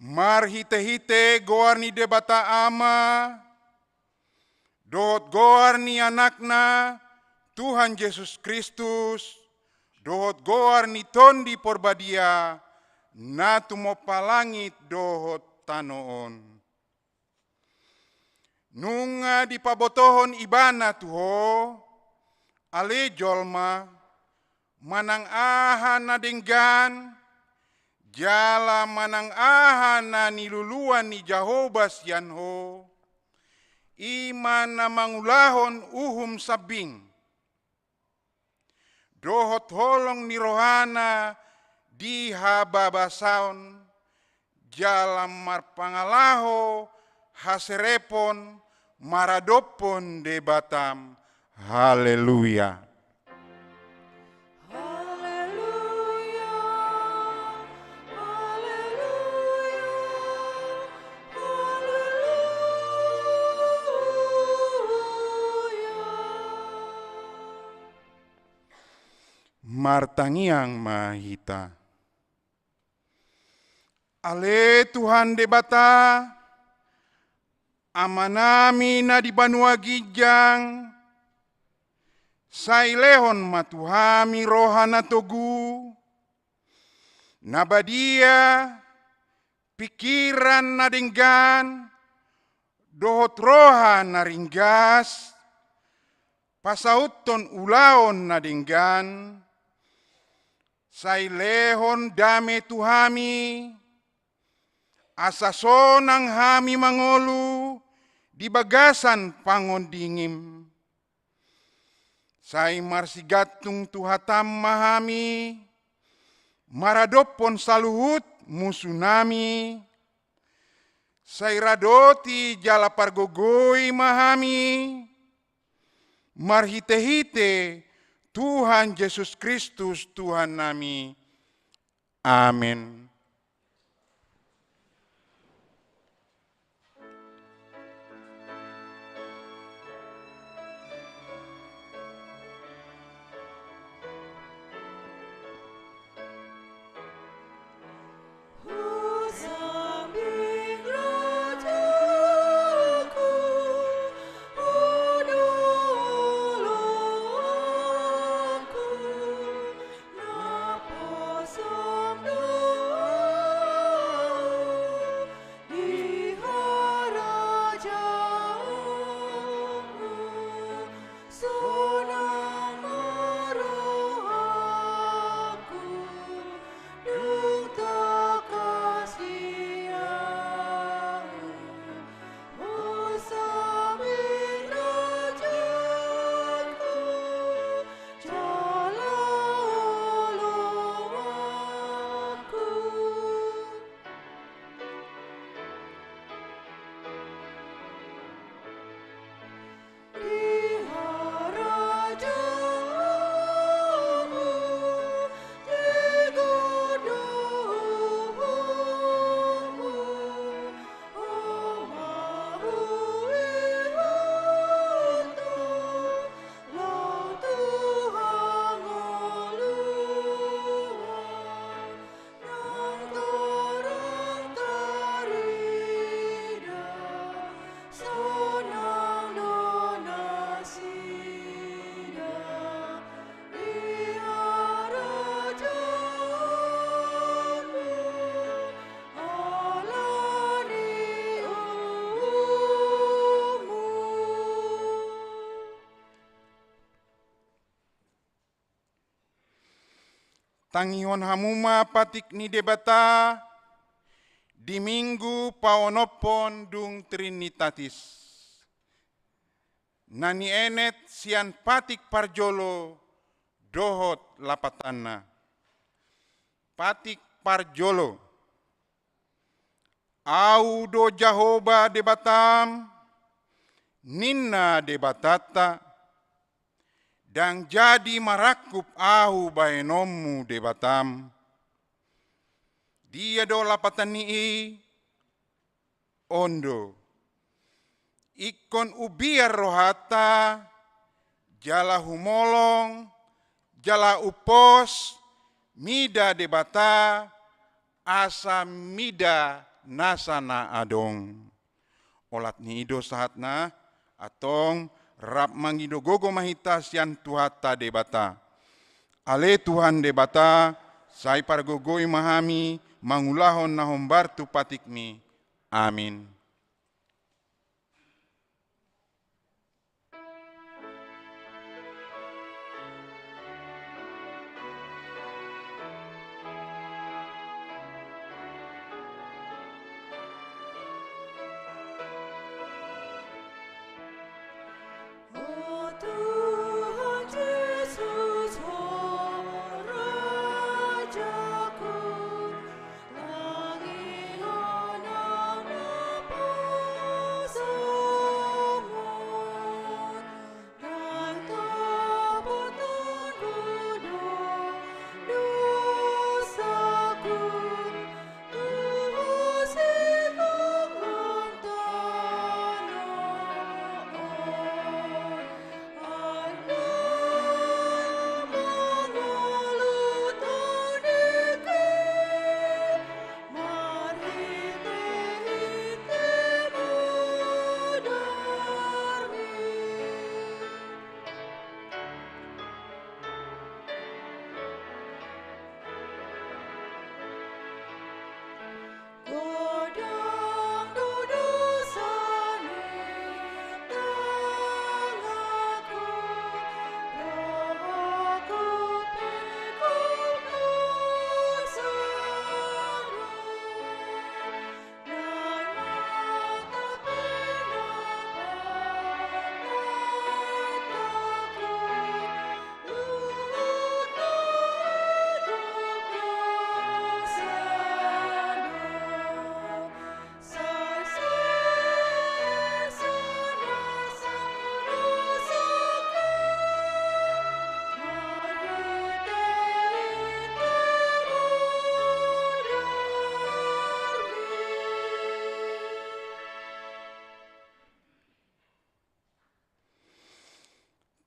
marhite-hite goar ni debata ama, dohot goar ni anakna Tuhan Yesus Kristus, dohot goar ni tondi porbadia, na tumo palangit dohot tanoon. Nunga di pabotohon ibana tuho, ale jolma, manang aha na denggan, jala manang aha na niluluan ni Jehovah sianho, iman na mangulahon uhum sabing, dohot holong ni rohana di hababasaon, jalam marpangalaho haserepon maradopon debatam. Haleluya. Martangiang mahita. Ale Tuhan debata, amanami na di banua gijang, sailehon matuhami rohana togu, nabadia pikiran na denggan, dohot roha na ringgas, pasauton ulaon na denggan, sailehon dame tuhami, asasonang hami mangolu di bagasan pangondingim. Sai marsigatung tuhatam mahami, maradopon saluhut musunami, sai radoti jala pargogoi mahami, marhite-hite Tuhan Yesus Kristus Tuhan nami. Amin. Tangion hamuma patik ni debata di minggu paonopon dung Trinitatis. Nani enet sian patik parjolo dohot lapatana. Patik parjolo. Au do Jehovah debatam, ninna debatata, dan jadi marakup ahu baenomu debatam. Dia do lapatan nii ondo. Ikon ubiar rohata, jala humolong, jala upos, mida debata, asa mida nasana adong. Olat ni ido sahatna atong rap mangido gogo mahita sian tuhata debata. Ale Tuhan debata, sai pargogoi mahami, mangulahon nahombar tu patikmi. Amin.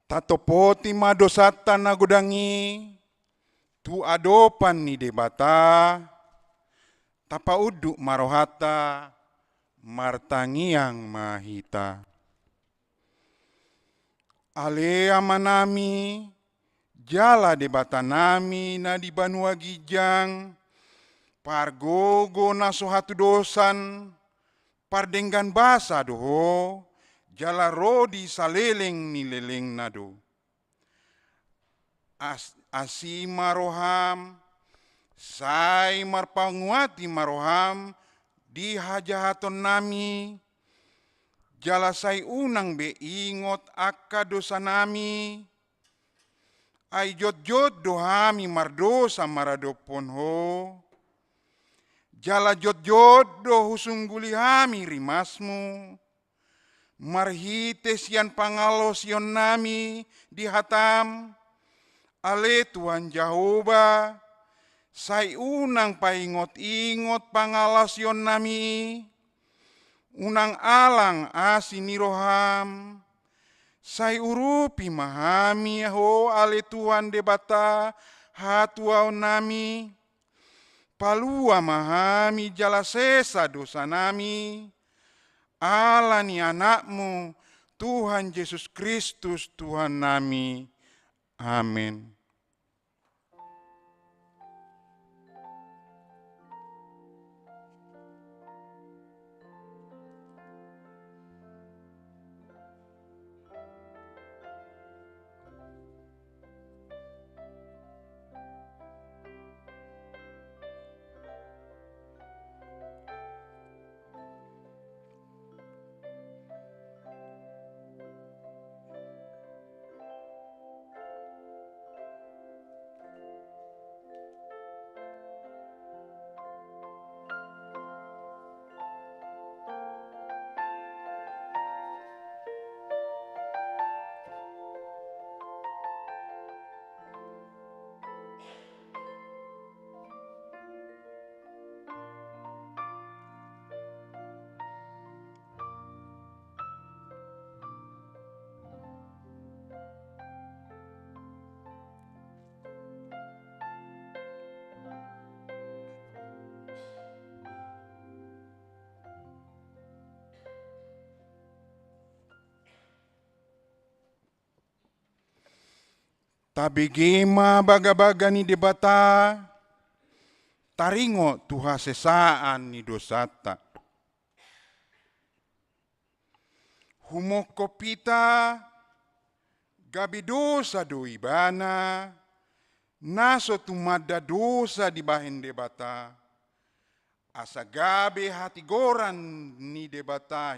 Tatopoti madosata nagodangi, tu adopan ni debata, tapa uduk marohata, martangiang mahita. Alea manami, jala debata nami na di Banua Gijang, pargogo naso hatu dosan, pardenggan basa doho, jala rodi saleleng ni leleng nado. Asi maroham, sai marpanguati maroham, di hajahaton nami, jala sai unang be ingot akka dosa nami, ai jot-jot dohami mardosa maradopon ho, jala jot-jot do husungguli hami rimasmu, marhite sian pangalos yon nami di hatam, ale Tuhan Jehovah, sai unang paingot-ingot pangalas yon nami, unang alang asiniroham, sai urupi mahami ho ale Tuhan debata hatuau nami, palua mahami jala sesa dosa nami, ala ni anakmu Tuhan Yesus Kristus Tuhan nami. Amin. Tapi gema baga-baga ni debata, taringo tuha sesaan ni dosata. Humoko pita, gabi dosa do ibana, naso tumada dosa di bahin debata, asa gabe hati goran ni debata,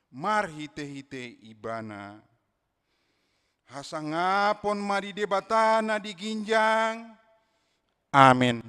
marhite-hite ibana. Hasangapon mari debatana di ginjang. Amin.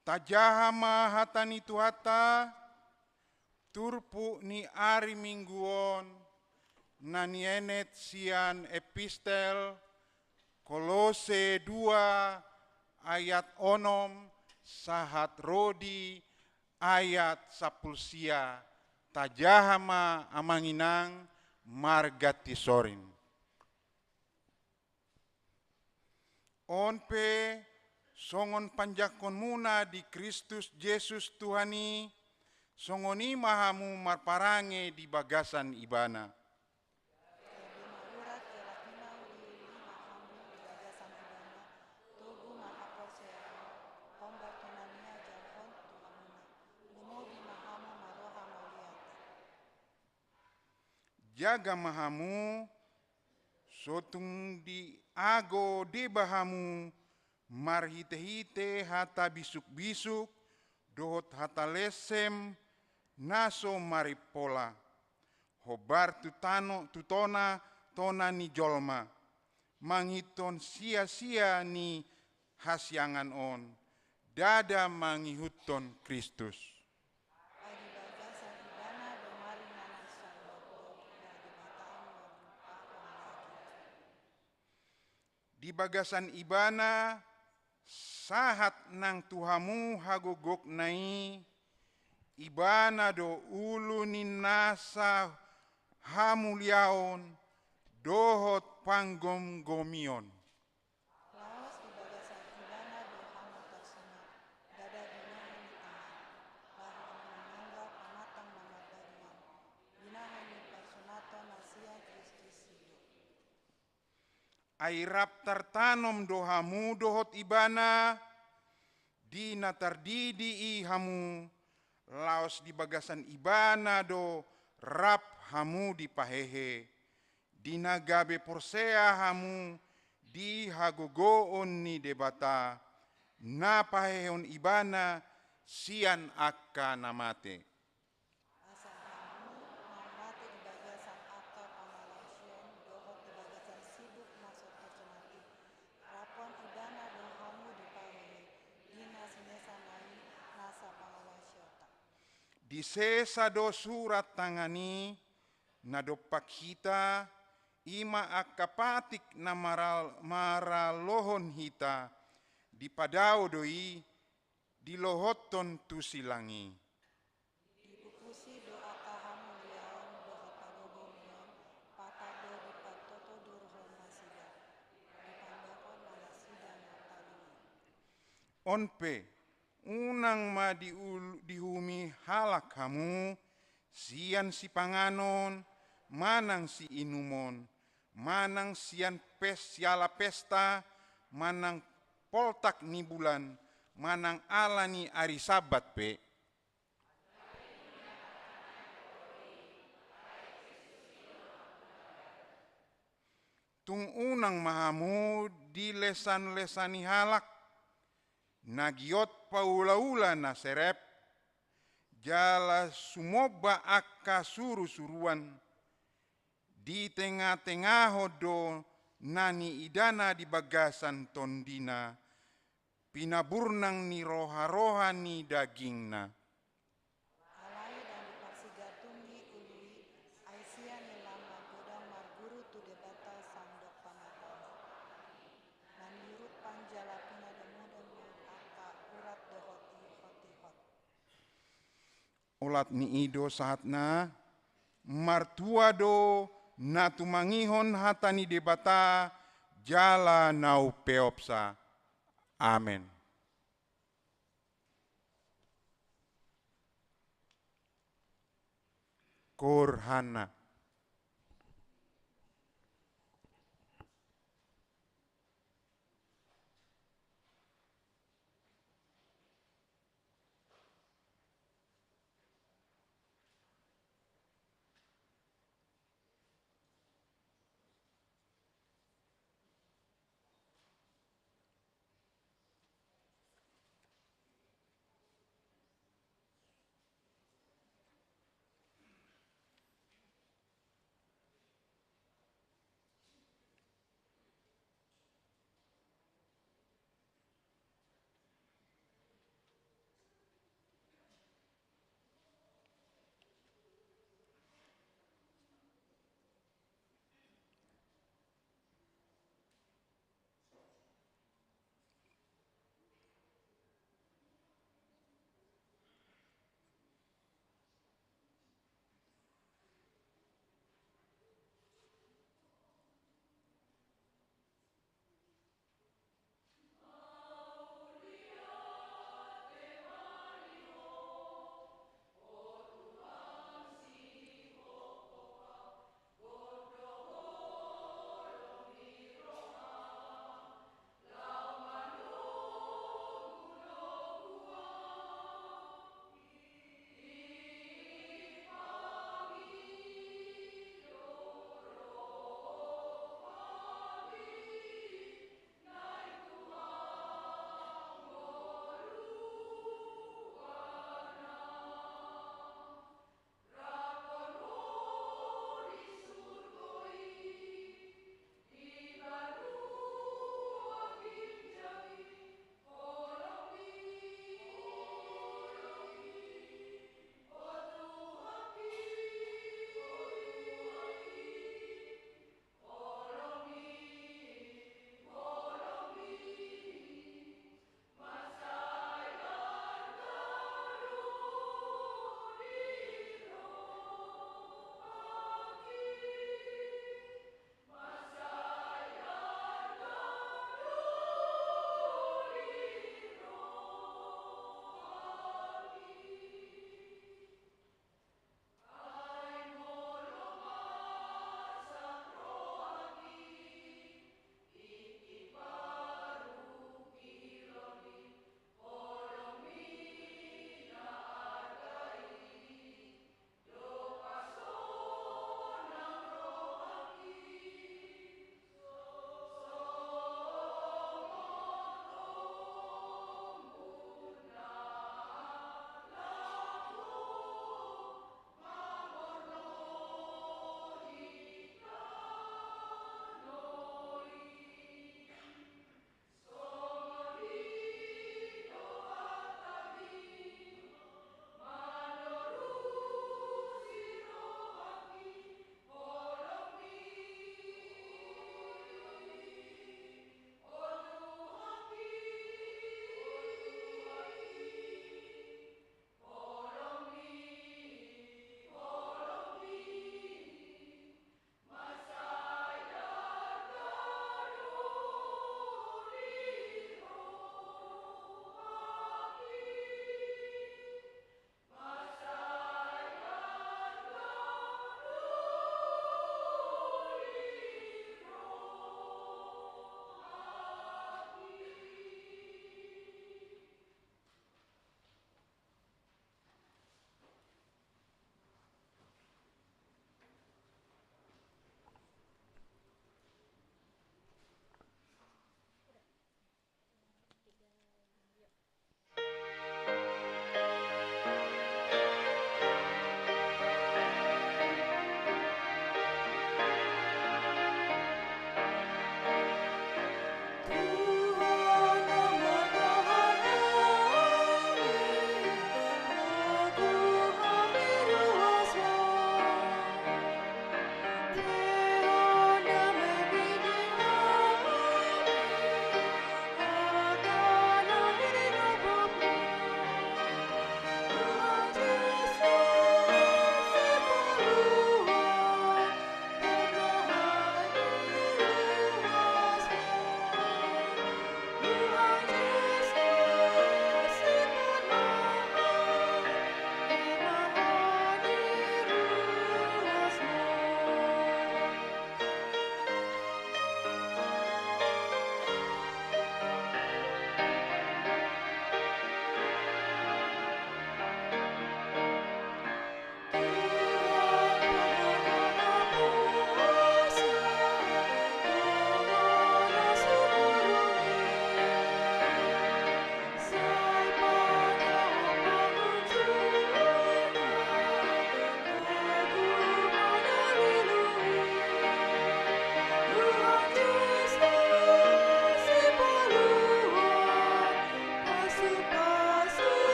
Tajahama hatani tuhata, turpu ni ari mingguon, nani enet sian epistel, Kolose 2 ayat onom, sahat rodi ayat sapulsia, tajahama amanginang margati sorin. Onpe songon panjakon muna di Kristus Yesus Tuhani, songoni mahamu marparange di bagasan ibana. Jaga mahamu, sotung di ago de bahamu, marhite-hite hata bisuk-bisuk, dohot hata lesem, naso maripola. Hobar tutona tona ni jolma, manghiton sia-sia ni hasyangan on, dada manghihuton Kristus. Di bagasan ibana, sahat nang tuhamu hagogok nai, ibana do ulu ni nasa hamuliaon, dohot panggom gomion. Laos di bagasan ibana do hamu tersunat, dada dunia ini tangan, lahi menangga pamatang nama darian, binahan ni persunaton nasian Kristus hidup. Airap tertanom dohamu dohot ibana, di natardidi i hamu, laos di bagasan ibana do rap hamu di pahehe, di nagabe porsea hamu, di hagogoon ni debata, na pahehon ibana sian akka namate. Asa hamu namate di bagasan akta pamalaysion, dohot di bagasan sibuk masuk tersunati, rapon ibana do hamu di pahehe, dina sinesa nai nasa pamalasyota. Di sesa do surat tangani, na dopak hita, ima akapatik na maralohon hita, di padao doi, di lohoton tu silangi. Dipupusi doa kahamu liaon dohot pagogomion, patado di patoto durhon nasida, dipandakon manasida nataliwi. Onpe, unang ma dihumi halak kamu, sian si panganon, manang si inumon, manang sian siala pesta, manang poltak ni bulan, manang ala ni ari sabat pe. Tung unang mahamu di lesan-lesani halak, nagiot paula-ula na serep, jala sumoba akka suru-suruan, di tengah-tengah do nani idana di bagasan tondina, pinaburnang ni roha-roha ni dagingna. Alai dan diparsigatungi ului, aisia ni lama godang marguru tu debata sandok panagama. Manurut panjala pina demu-demu aka urat dohot ihot-ihot. Olat ni ido saatna, martua do na tumangihon hatani debata, jala nau peopsa. Amen. Korhana.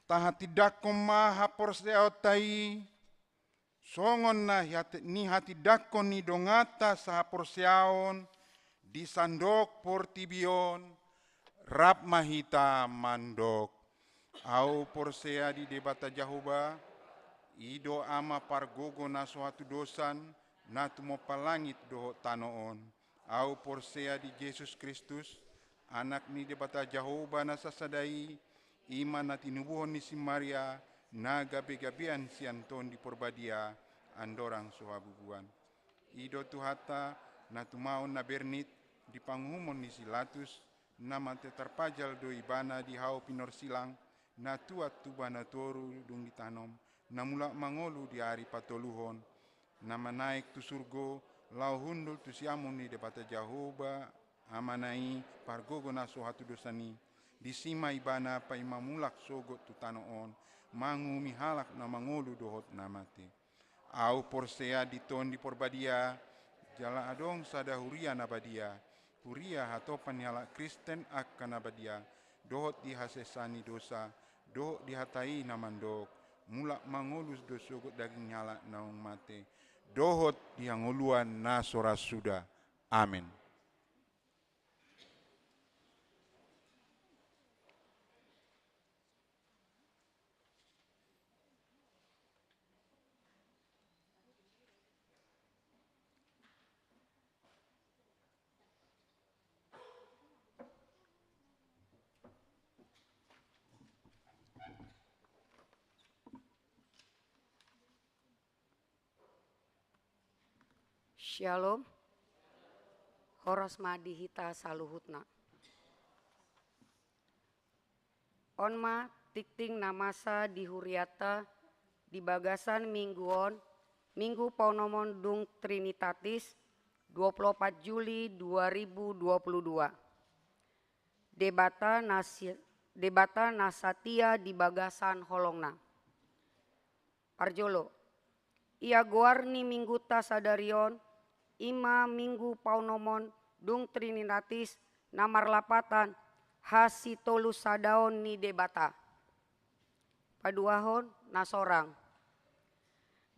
tahati dakon maha porseo tai, songon ni hati dakon ni dongata saha porseaon, di sandok portibion, rap mahita mandok. Au porsea di debata Jahoba, ido ama pargogo na suatu dosan, na tumo palangit doho tanoon. Au porsea di Yesus Kristus, anak ni debata Jahoba na sasadai, iman na tinubuhon ni si Maria, na gabe-gabean si Anton di porbadia, andorang suhabubuan. Ido tuhata na tumaon na bernit, di panghumon ni Silatus, na mate terpajal do ibana di hau pinor silang, na tuat tubana toru dung ditanom, na mula mangolu di hari patoluhon, na manaik tu surgo, lau hundul tu siamun ni debata Jahoba, amanai pargogo na sohatu dosani, di sima ibana pa imamulak sogot tu tanoon, mangu mihalak na mangolu dohot namate. Au porsea di ton di porbadia, jala adong sada huria nabadia, huria hatopan yala Kristen akan nabadia, dohot di hasesani dosa, dohot dihatai namandok, mulak mangolus dosogot daging nyala naung mate, dohot diangoluan na soras sudah. Amin. Shalom, horos madihita saluhutna. Onma tikting namasa dihuriata di bagasan mingguon, minggu paunomon dung Trinitatis 24 Juli 2022. Debata nasatia di bagasan holongna. Parjolo, ia goarni minggu tasadarion, ima minggu paunomon dung Trinitatis namar lapatan hasi tolu sadaon ni debata. Paduahon nasorang.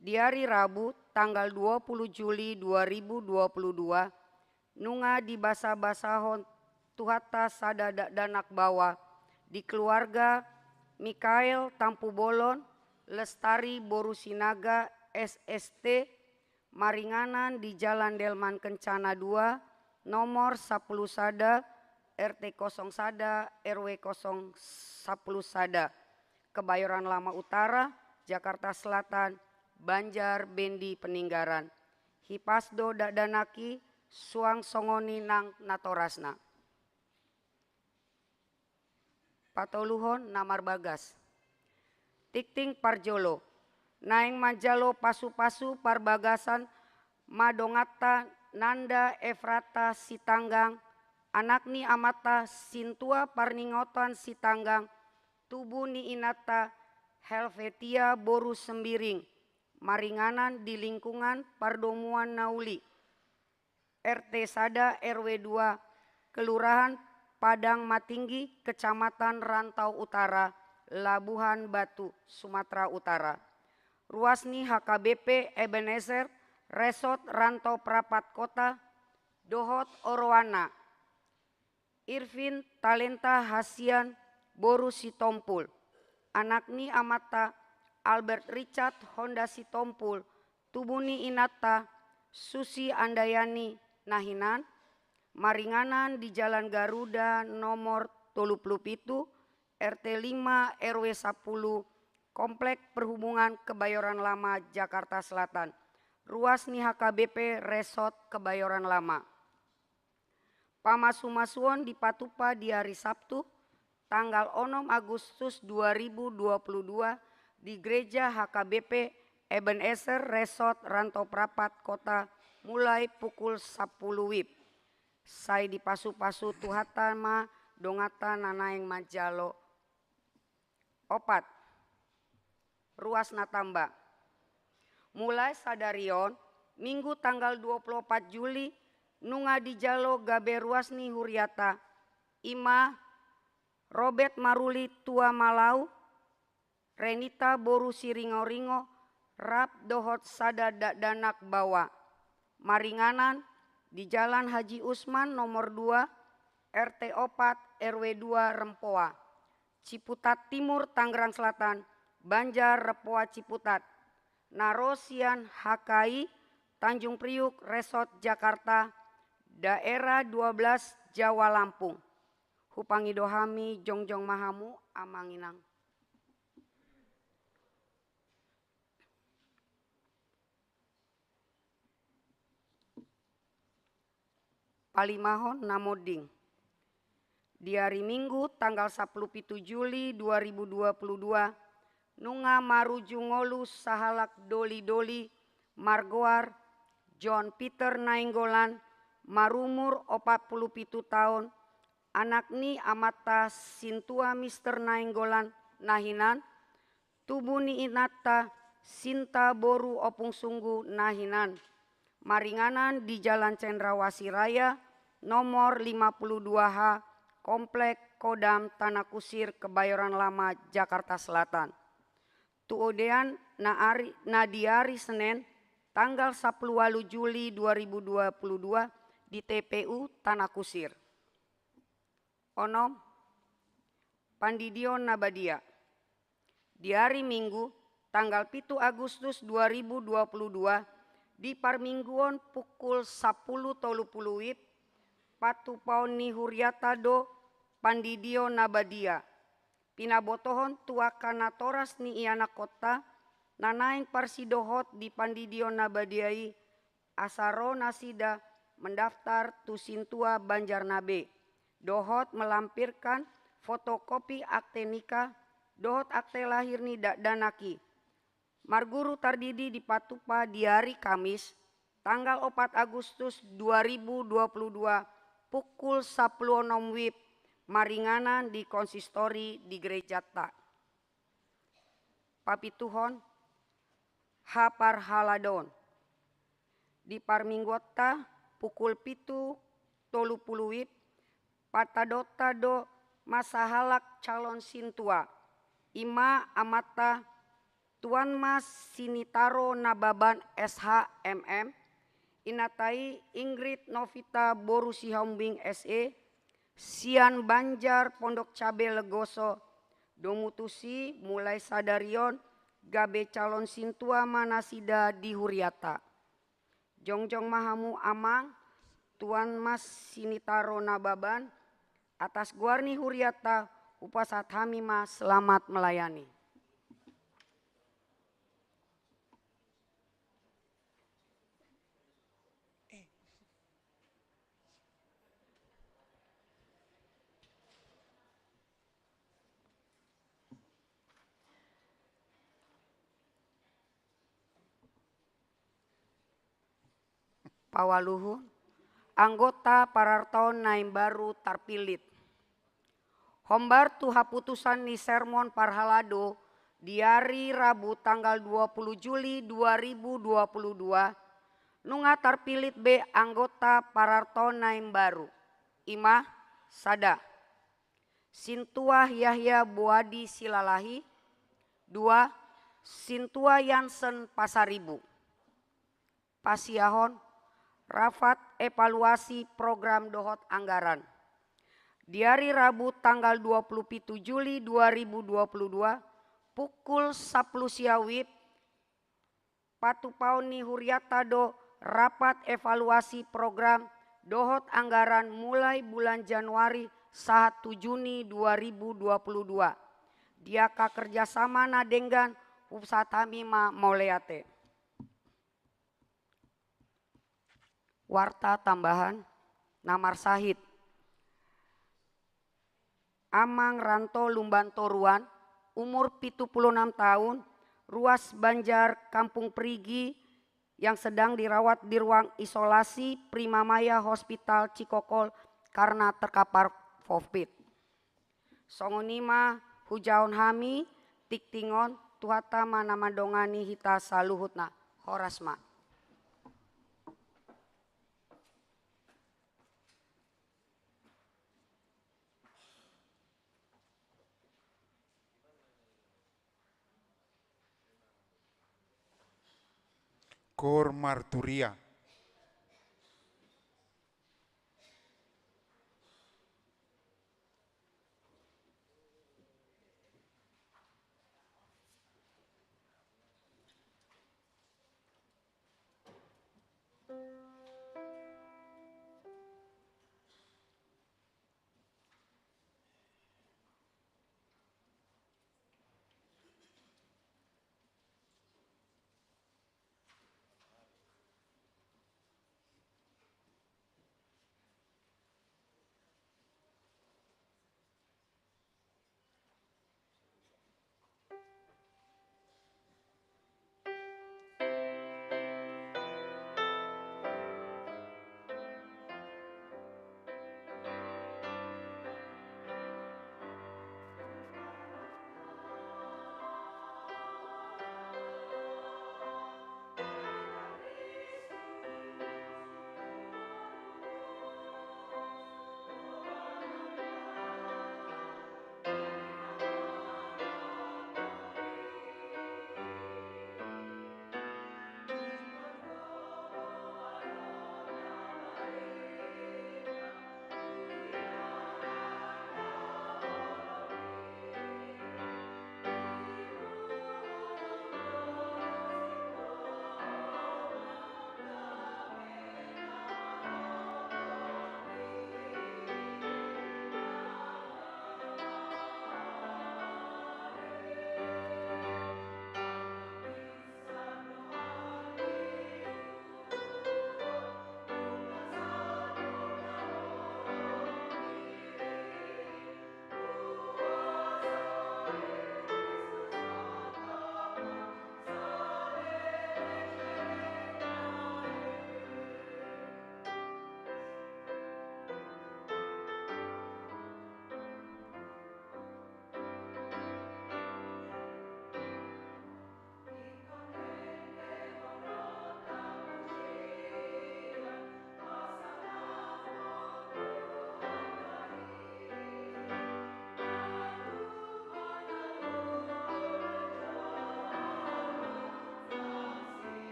Di hari Rabu tanggal 20 Juli 2022 nunga di basa-basahon tuhata sadada danak bawa di keluarga Mikael Tampu Bolon Lestari Borusinaga SST Maringanan di Jalan Delman Kencana 2 nomor 10 Sada RT 0 Sada RW 0 10 Sada Kebayoran Lama Utara Jakarta Selatan Banjar Bendi Peninggaran Hipasdo Dadanaki Suang Songoni Nang Natorasna Patoluhon Namar Bagas Tikting Parjolo Naeng Majalo Pasu-Pasu Parbagasan Madongata Nanda Efrata Sitanggang Anakni Amata Sintua Parningotan Sitanggang Tubuh ni Inata Helvetia Boru Sembiring Maringanan di lingkungan Pardomuan Nauli RT Sada RW 2 Kelurahan Padang Matinggi Kecamatan Rantau Utara Labuhan Batu Sumatera Utara Ruasni HKBP Ebenezer Resort Rantau Prapat Kota Dohot Orwana Irvin Talenta Hasian Boru Sitompul Anakni Amata Albert Richard Honda Sitompul Tubuni Inata Susi Andayani Nahinan Maringanan di Jalan Garuda nomor 37 RT 5 RW 10 Komplek Perhubungan Kebayoran Lama Jakarta Selatan Ruasni HKBP Resort Kebayoran Lama Pamasumasuon di Patupa di hari Sabtu tanggal 6 Agustus 2022 di Gereja HKBP Ebenezer Resort Rantau Prapat Kota mulai pukul 10 WIB. Sai di pasu-pasu tuhatama dongata nanaeng majalo. Opat, ruas natamba. Mulai sadarion minggu tanggal 24 Juli nunga di jalo gabe ruasni huriata ima Robert Maruli Tua Malau Renita boru siringo-ringo, rap dohot sada danak bawa. Maringanan di Jalan Haji Usman nomor 2, RT 4 RW 2 Rempoa. Ciputat Timur Tangerang Selatan, Banjar Rempoa Ciputat. Narosian HKI Tanjung Priuk Resort Jakarta, Daerah 12 Jawa Lampung. Hupangidohami jongjong mahamu amanginang. Palimahon namoding. Di hari Minggu tanggal 17 Juli 2022, nunga maruju ngolu sahalak doli-doli margoar John Peter Nainggolan marumur 47 tahun, anak ni amata sintua Mr. Nainggolan nahinan, tubuh ni inata sinta boru opung sunggu nahinan. Maringanan di Jalan Cendrawasih Raya nomor 52H, Komplek Kodam Tanah Kusir, Kebayoran Lama, Jakarta Selatan. Tuodean na di hari Senin tanggal 10 Juli 2022 di TPU Tanah Kusir. Onom Pandidion Nabadia. Di hari Minggu tanggal 7 Agustus 2022 di Parmingguon pukul 10.30 WIB patu paon ni Huriata do Pandidio Nabadia. Pinabotohon tuakana toras ni iana kota nanaing parsidohot di Pandidio Nabadiai asaro nasida mendaftar tusintua Banjarnabe. Dohot melampirkan fotokopi akte nikah, dohot akte lahir ni danaki. Marguru tardidi di Patupa di hari Kamis tanggal 4 Agustus 2022 pukul 10.06 WIB maringanan di konsistori di Gereja Ta. Papituhon Hapar Haladon di Parminggota pukul 7.30 WIB patadota do masahalak calon sintua ima amata Tuan Mas Sinitaro Nababan SHMM, inatai Ingrid Novita Boru Sihombing SE, Sian Banjar Pondok Cabe Legoso, Domutusi mulai sadarion gabe calon sintua manasida di Huriata. Jongjong mahamu amang Tuan Mas Sinitaro Nababan, atas guarni Huriata upasat hamima selamat melayani. Pawaluhun, anggota Pararton Naim Baru Tarpilit. Hombar tuha putusan ni sermon Parhalado di hari Rabu tanggal 20 Juli 2022, nunga Tarpilit B anggota Pararton Naim Baru. Imah Sada. Sintua Yahya Buadi Silalahi. 2. Sintua Yansen Pasaribu. Pasiahon Rafat evaluasi program dohot anggaran. Di hari Rabu tanggal 27 Juli 2022 pukul 10 siawib patu pauni Huriata do rapat evaluasi program dohot anggaran mulai bulan Januari 1 Juni 2022. Diaka kerjasama nadenggan Pusat Hamima Moleate. Warta tambahan Namar Sahid Amang Ranto Lumbanto Ruan umur 76 tahun, ruas Banjar Kampung Perigi yang sedang dirawat di ruang isolasi Primamaya Hospital Cikokol karena terkapar COVID. Songonima hujaon hami tiktingon tuhata manama dongani hita saluhutna horasma. Cor Marturia.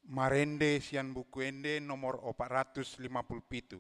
Marende sian buku ende nomor 457.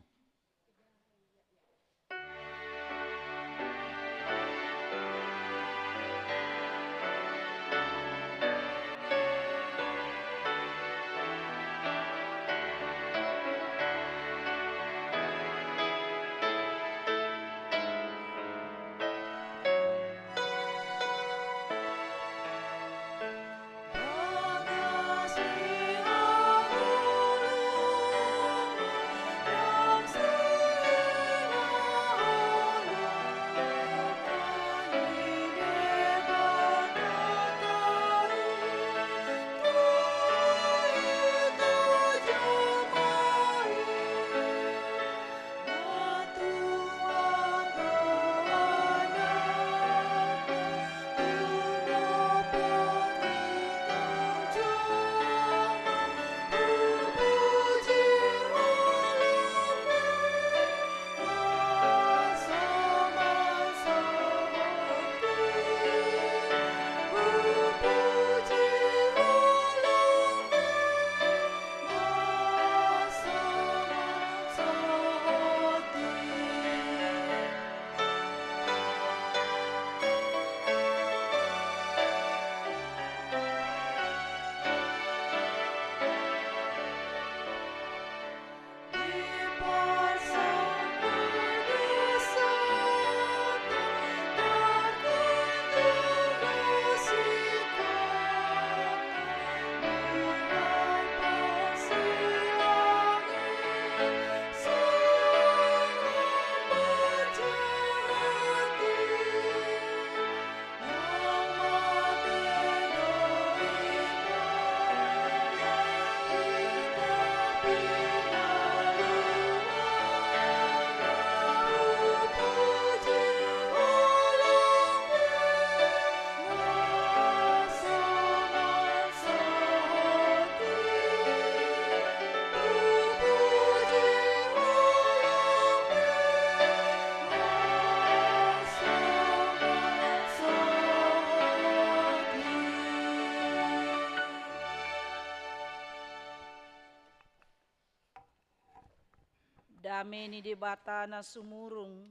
Dame ni debata na sumurung,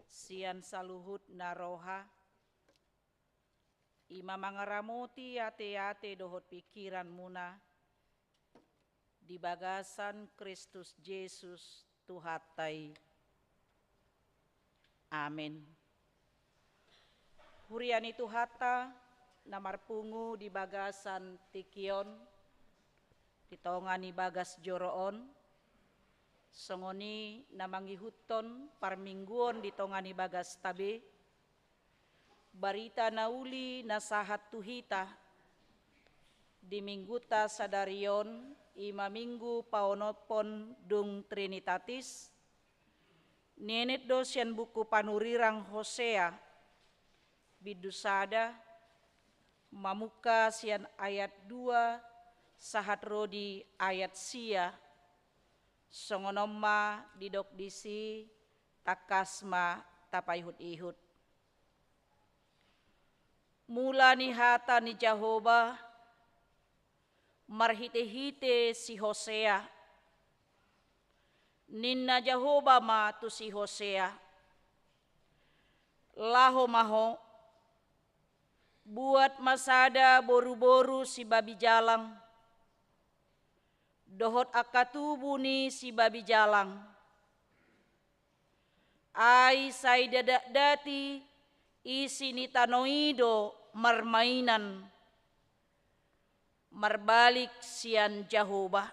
sian saluhut na roha, ima mangaramoti ate-ate dohot pikiran muna, di bagasan Kristus Yesus Tuhatai. Amin. Huriani Tuhata namarpungu di bagasan Tikion, ditongani bagas Joroon, songoni namangihuton parmingguon ditongani bagas Tabe, barita nauli nasahat tuhita, di mingguta sadarion ima minggu paonopon dung Trinitatis, nenet dosian buku panurirang Hosea, bidusada, mamuka sian ayat 2, sahat rodi ayat sia, songonomma didok disi takasma tapaihut-ihut. Mula ni hata ni Jehovah, marhite-hite si Hosea, ninna Jehovah ma tu si Hosea, laho maho, buat masada boru-boru si babi jalang, dohot akatubu ni si babi jalang, ai sai dadak dati isi ni tanoido marmainan, marbalik sian Jehovah.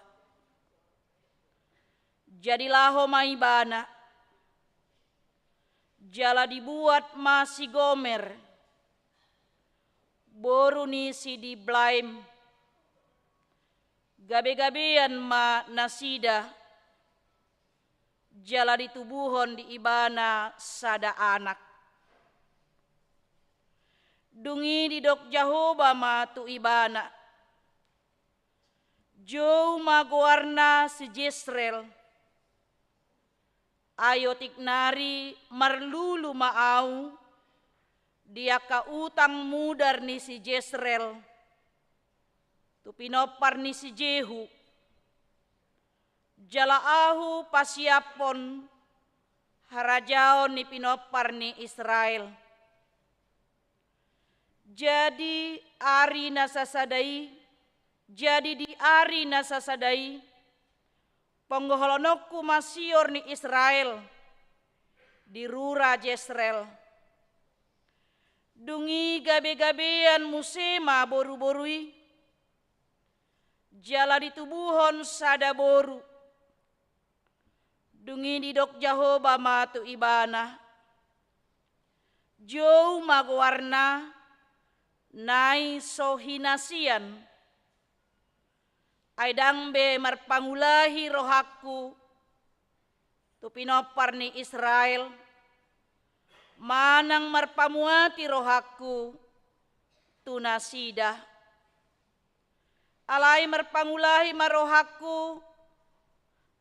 Jadilah maibana, jala dibuat masih Gomer, boru ni si di Blaim, gabe-gabean ma nasida, jala ditubuhon di ibana sada anak. Dungi di dok Jehovah ma tu ibana, jauh magoarna si Jezreel, ayo tiknari marlulu maau, dia ka utang mudar ni si Jezreel, tu pinopar ni si Jehu, jala ahu pasiapon, harajaon ni pinopar ni Israel. Jadi ari nasasadai, jadi di ari nasasadai, penggoholonokku masior ni Israel, di rura Jezreel. Dungi gabe-gabean musema boru-borui, jala ditubuhon sada boru. Dungi didok Jehovah matu ibana, jauh magowarna, nai sohinasian, aidang be marpangulahi rohaku, tu pinopar ni Israel, manang marpamuati rohaku, tu nasida, alai marpangulahi marohaku,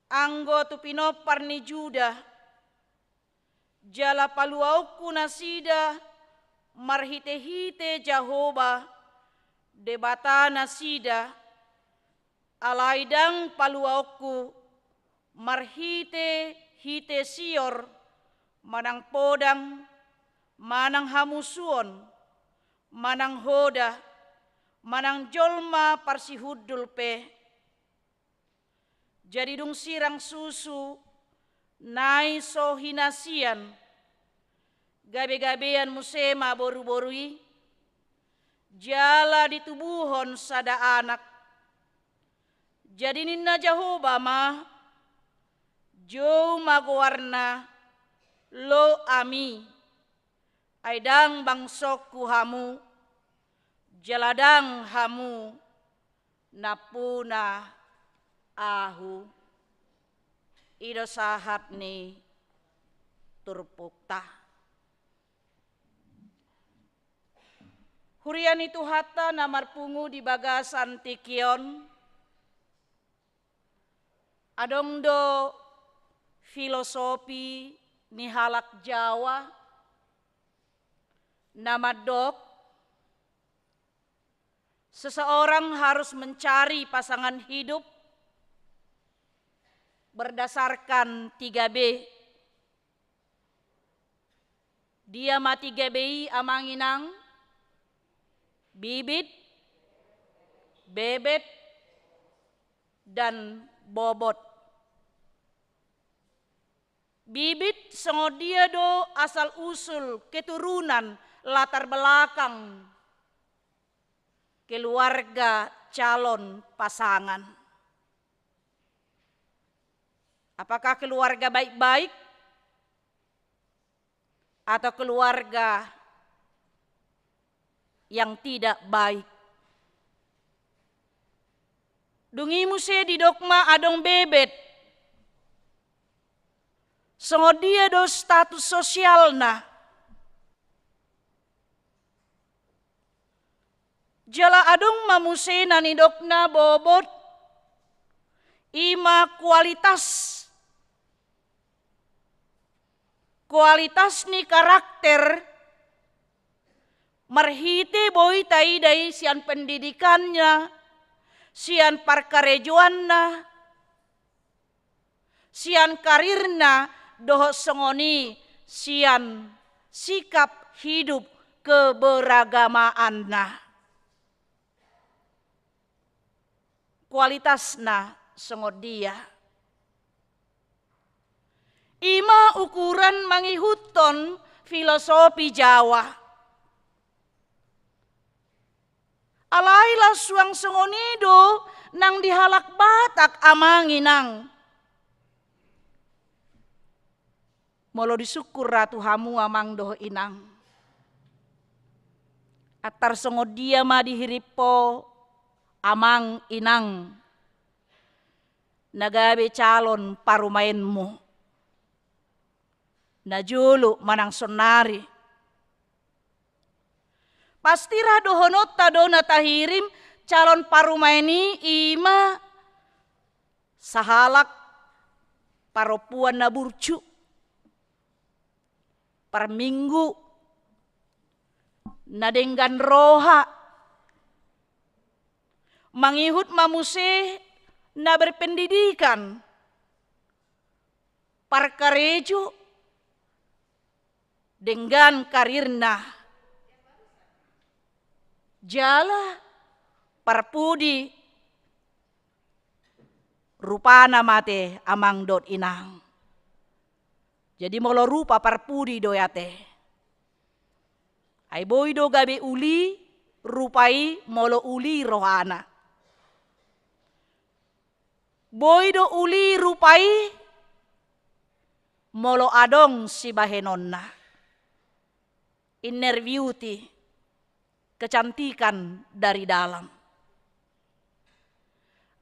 anggo tu pinopar ni Juda, jala paluauku nasida, marhite-hite Jehovah, debata nasida, alaidang paluauku, marhite-hite sior, manang podang, manang hamusuon, manang hoda, manang jolma parsihudul pe. Jadi dung sirang susu, nai sohinasian, gabe-gabean musema boru-borui, jala ditubuhon sada anak. Jadi ninna Jehovah mah, jauh magowarna, lo ami, aidang bangsokku hamu, jaladang hamu, napuna ahu, ido sahat ni turpukta. Hurian itu hata namarpungu di bagasan Tikion, adongdo filosofi ni halak Jawa, nama dok, seseorang harus mencari pasangan hidup berdasarkan 3B. Dia ma 3BI amanginang, bibit, bebet, dan bobot. Bibit sengodia do asal usul keturunan latar belakang keluarga calon pasangan. Apakah keluarga baik-baik atau keluarga yang tidak baik? Dungimu se di dogma adong bebet. Sengodia do status sosialna. Jala adong mamusena ni dokna bobot. Ima kualitas ni karakter marhite boy taidai sian pendidikannya, sian parkarejoanna, sian karirna, doho sengoni sian sikap hidup keberagamaanna. Kualitasna sengodia. Ima ukuran mangihuton filosofi Jawa. Alailah suang sengonido nang dihalak Batak amanginang. Molo disyukur ratu hamu amang doh inang. Atar sengodia ma dihiripo amang inang. Nagabe calon parumainmu. Najulu manang sonari. Pastira dohonot tadona tahirim calon parumaini ima sahalak paropuan na burcu. Per minggu nadenggan roha. Mangihut mamuse na berpendidikan. Parkarejo dengan karirna. Jala parpudi rupana mate amang dot inang. Jadi molo rupa parpudi doyate. Ai boy do gabe uli rupai molo uli rohana. Boy do uli rupai molo adong si bahenonna. Inner beauty, kecantikan dari dalam.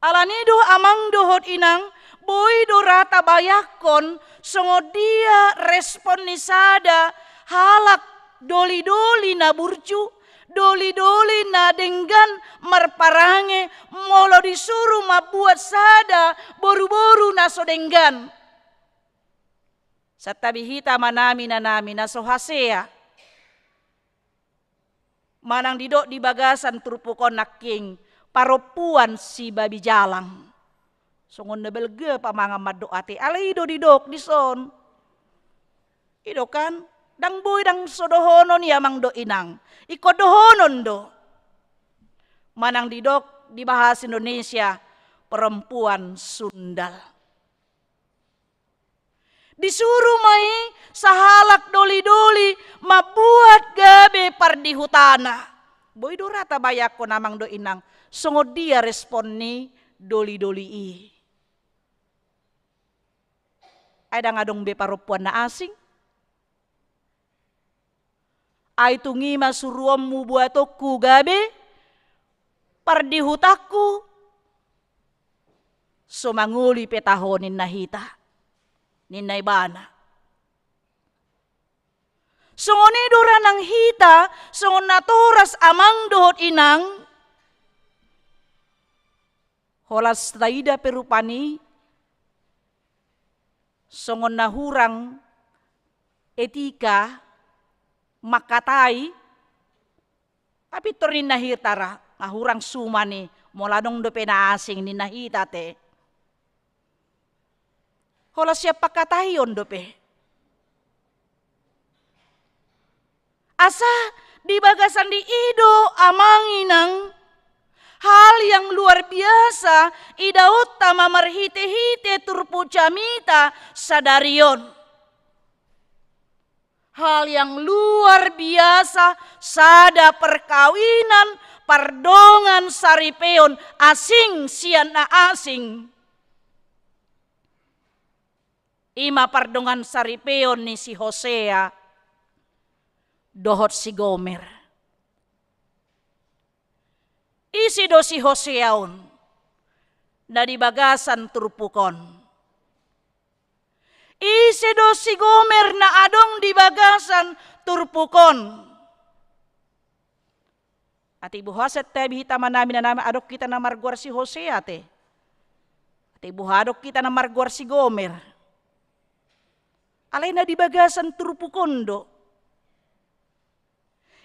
Alanido amang dohot inang, boy do rata bayakon, songodia respon nisada, halak doli-doli na burcu, doli-doli na denggan marparange, molo disuruh mabuat sada, boru-boru na sodenggan. Satabihita manami na nami na sohasea. Manang didok di bagasan turpukon naking paropuan si babi jalang. Songon na belge pamanga maddo ate. Ala ido didok di son. Ido kan. Dang boy dang sodohonon ya mang do inang. Iko dohonon do. Manang didok di bahasa Indonesia perempuan sundal. Disuruh mai sahalak doli-doli mabuat gabe pardi hutana. Boy do rata bayak ko namang do inang. Sungod dia respon ni doli-doli i. Ada ngadong be parupuan na asing. Ay tungi masuruam mu buatokku gabe pardi hutaku. Sumanguli petahonin na hita. Ninay bana. Songon idora ng hita, songon naturas amang dohot inang, holas taida perupani, songon nahurang etika, makatai, tapi torin nahitara, nahurang sumani, moladong do pena asing ni nahita te. Hola siapa katahion dope. Asa di bagasan di ido amanginang hal yang luar biasa idaot tama marhite-hite turpu camita sadarion. Hal yang luar biasa sada perkawinan pardongan saripeon asing sian na asing. Ima pardongan saripeon ni si Hosea dohot si Gomer. Isi do si Hoseaon na di bagasan turpukon. Isi do si Gomer na adong di bagasan turpukon. At ibu haset tabi hitaman namin na namin adok kita na marguar si Hosea te. At ibu hadok kita na marguar si Gomer. Alay na di bagasan turpukon do.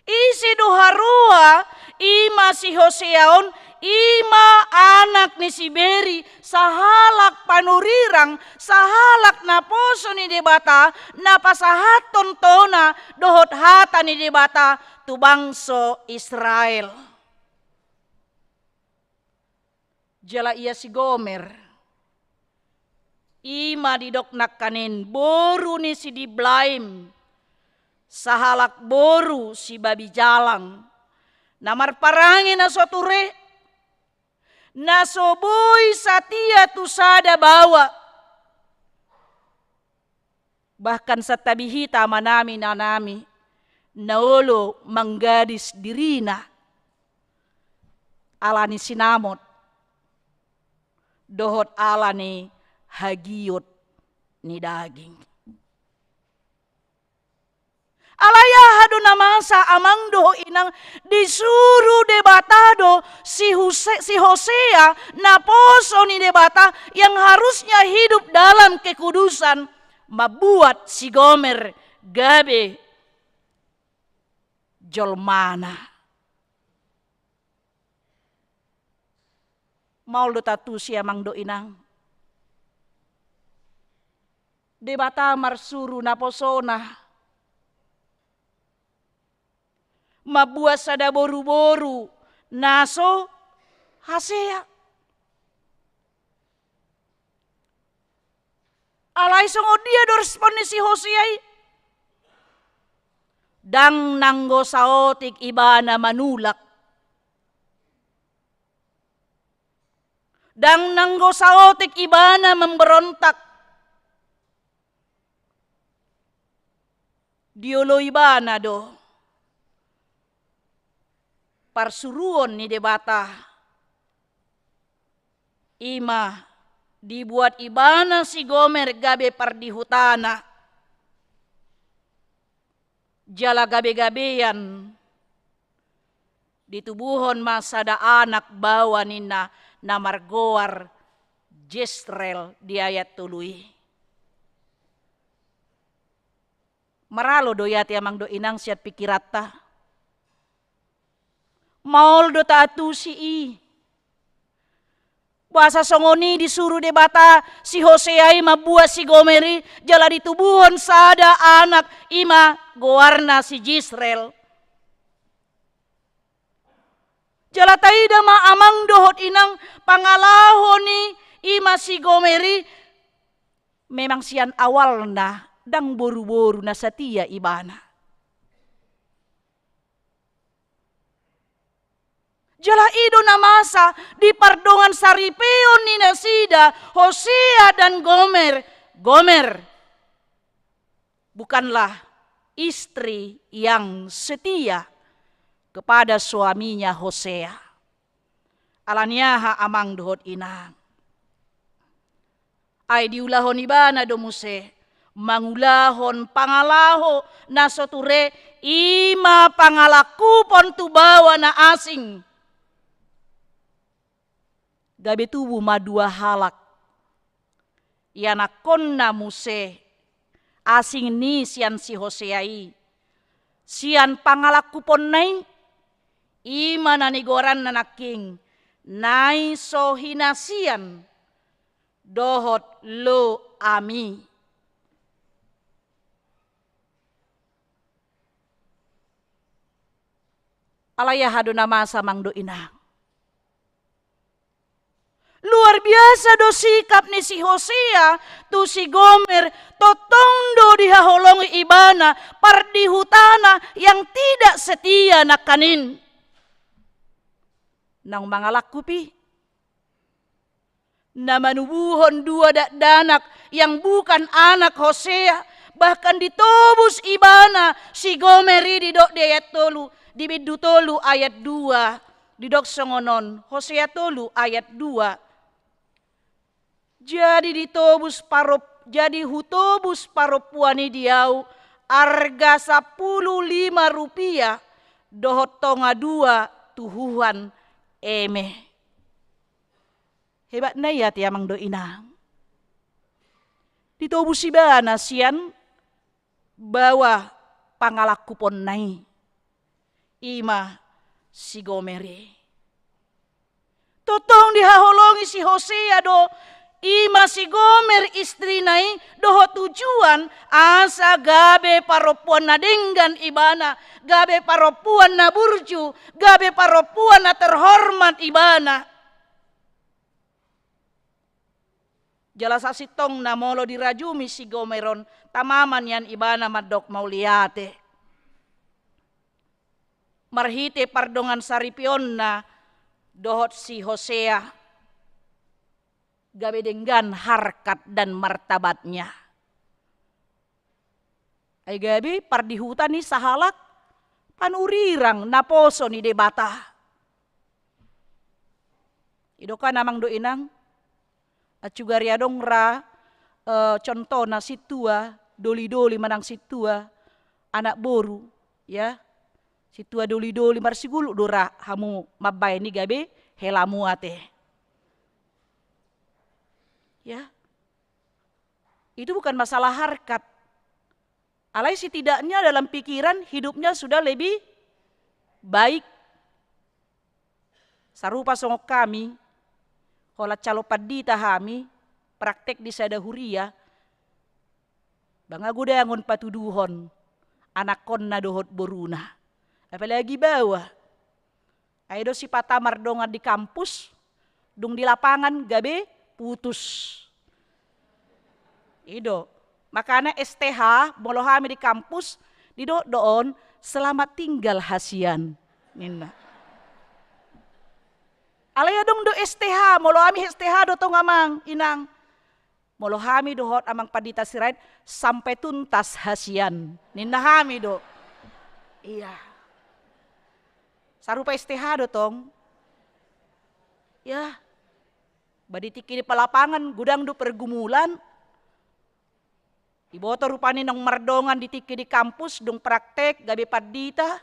Isi do harua ima si Hoseaon ima anak ni si Beri sahalak panurirang sahalak na poso ni debata na pasahaton tona dohot hata ni debata tu bangso Israel. Jala ia si Gomer ima didoknak kanin boru ni si Diblaim sahalak boru si babi jalang namar parangi na soture na soboi satia tu sada bawa bahkan sa tabihita manami nanami naolo manggadis dirina alani sinamot dohot alani hagiot ni daging. Alaya hado namasa amang do inang disuruh debatado si Hosea na poso ni debata yang harusnya hidup dalam kekudusan mabuat si Gomer gabe jolmana. Maul do tatu si amang do inang. Debata marsuru na posona. Mabuat sada boru-boru naso Hosea. Alay songo dia do respon ni si Hosea. Dang nanggo saotik ibana manulak. Dang nanggo saotik ibana memberontak. Diolo ibana do. Parsuruon ni debata ima dibuat ibana si Gomer gabe pardihutana jala gabe-gabean ditubuhon masada anak bawa nina na margoar Jezreel di ayat tului. Maralo doyati amang do inang siat pikirata. Maul do taatu si i. Bahasa songoni disuruh debata si Hosea ima buat si Gomeri jala ditubuhon sada anak ima goarna si Jezreel. Jala taida ma amang dohot inang pangalahoni ima si Gomeri memang sian awalna dang boru-boru na satia ibana. Jala ido namasa di pardongan saripeon ni nasida Hosea dan Gomer. Gomer bukanlah istri yang setia kepada suaminya Hosea. Alaniaha amang dohot inang. Ay diulahon ibana do muse mangulahon pangalaho na soture ima pangalakupon tu bawa na asing. Gabe tubuh madua halak. Yana konna muse asing ni sian si Hoseai. Sian pangalakupon nai ima nanigoran nanaking nai sohinasian dohot lo ami. Alaya hado nama samang do inang. Luar biasa do sikap ni si Hosea tu si Gomer totondo dihaholongi ibana pardi hutana yang tidak setia nakanin. Nang mga lakupi na manubuhon dua danak yang bukan anak Hosea, bahkan ditobus ibana si Gomeri di dok di ayat 3 di bidu 3 ayat 2 di dok songonon Hosea 3 ayat 2. Jadi ditobus jadi hutobus paropuani diau harga 15 rupiah dohot tonga 2 tuhuan eme. Hebat na ya tiamang do inang. Ditobus ibana sian bawa pangalaku pon nai. Ima si Gomeri. Totong dihaholongi si Hosea do ima si Gomer istri nai doho tujuan asa gabe paropuan na denggan ibana, gabe paropuan na burju, gabe paropuan na terhormat ibana. Jelas asitong na molo dirajumi si Gomeron tamaman yan ibana madok mauliate. Marhite pardongan saripion na dohot si Hosea. Gabe denggan harkat dan martabatnya. Ay gabi pardihutan ni sahalak panurirang naposo ni debata. Idoka namang do inang at juga riadong ra contoh na situa doli-doli manang situa anak boru ya. Situa doli-doli marsigulu dora hamu mabay ni gabe helamu ate. Ya, itu bukan masalah harkat. Alai setidaknya dalam pikiran hidupnya sudah lebih baik. Sarupa songok kami, holat calo padita kami, praktek di sadahuria, bangaguda angon patuduhon, anak kon na dohot boruna. Apalagi bawa, aido si patamar dongan di kampus, dung di lapangan gabe, putus. Ido, makanya STH molohami di kampus di doon selamat tinggal hasian. Nina. Alaya dong do STH molohami STH do tong amang inang. Molohami dohot amang padita sirait sampai tuntas hasian. Nina hami do. Iya. Sarupa STH do tong. Ya. Baditiki di palapangan gudang do pergumulan. Iboto rupani nang mardongan ditiki di kampus dung praktek gabe padita.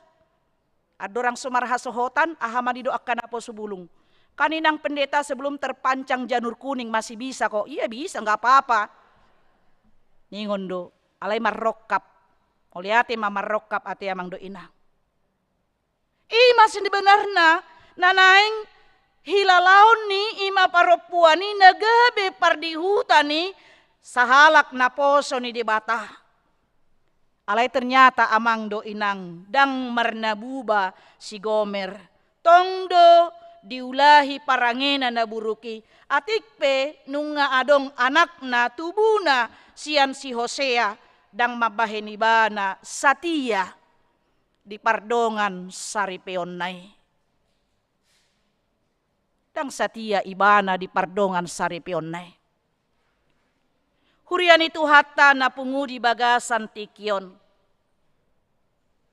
Adorang sumarhasohotan ahamadi do akan apo subulung. Kaninang pendeta sebelum terpancang janur kuning masih bisa kok. Iya bisa nggak apa-apa. Ningon do alay marrokap. Oliate mamarrokap ate amang do inang. Masih dibenarna nanaing hilalaon ni ima paropuani nagabe pardihutan ni sahalak na poso ni debata. Alay ternyata amang do inang dang marnabuba si Gomer. Tongdo diulahi parangena na buruki. Atikpe nung nga adong anak na tubuna siyan si Hosea dang mabahenibana satia di pardongan saripeon nai. Dang satia ibana di pardongan saripeon nai. Hurian itu hatta na pungudi bagasan tikyon.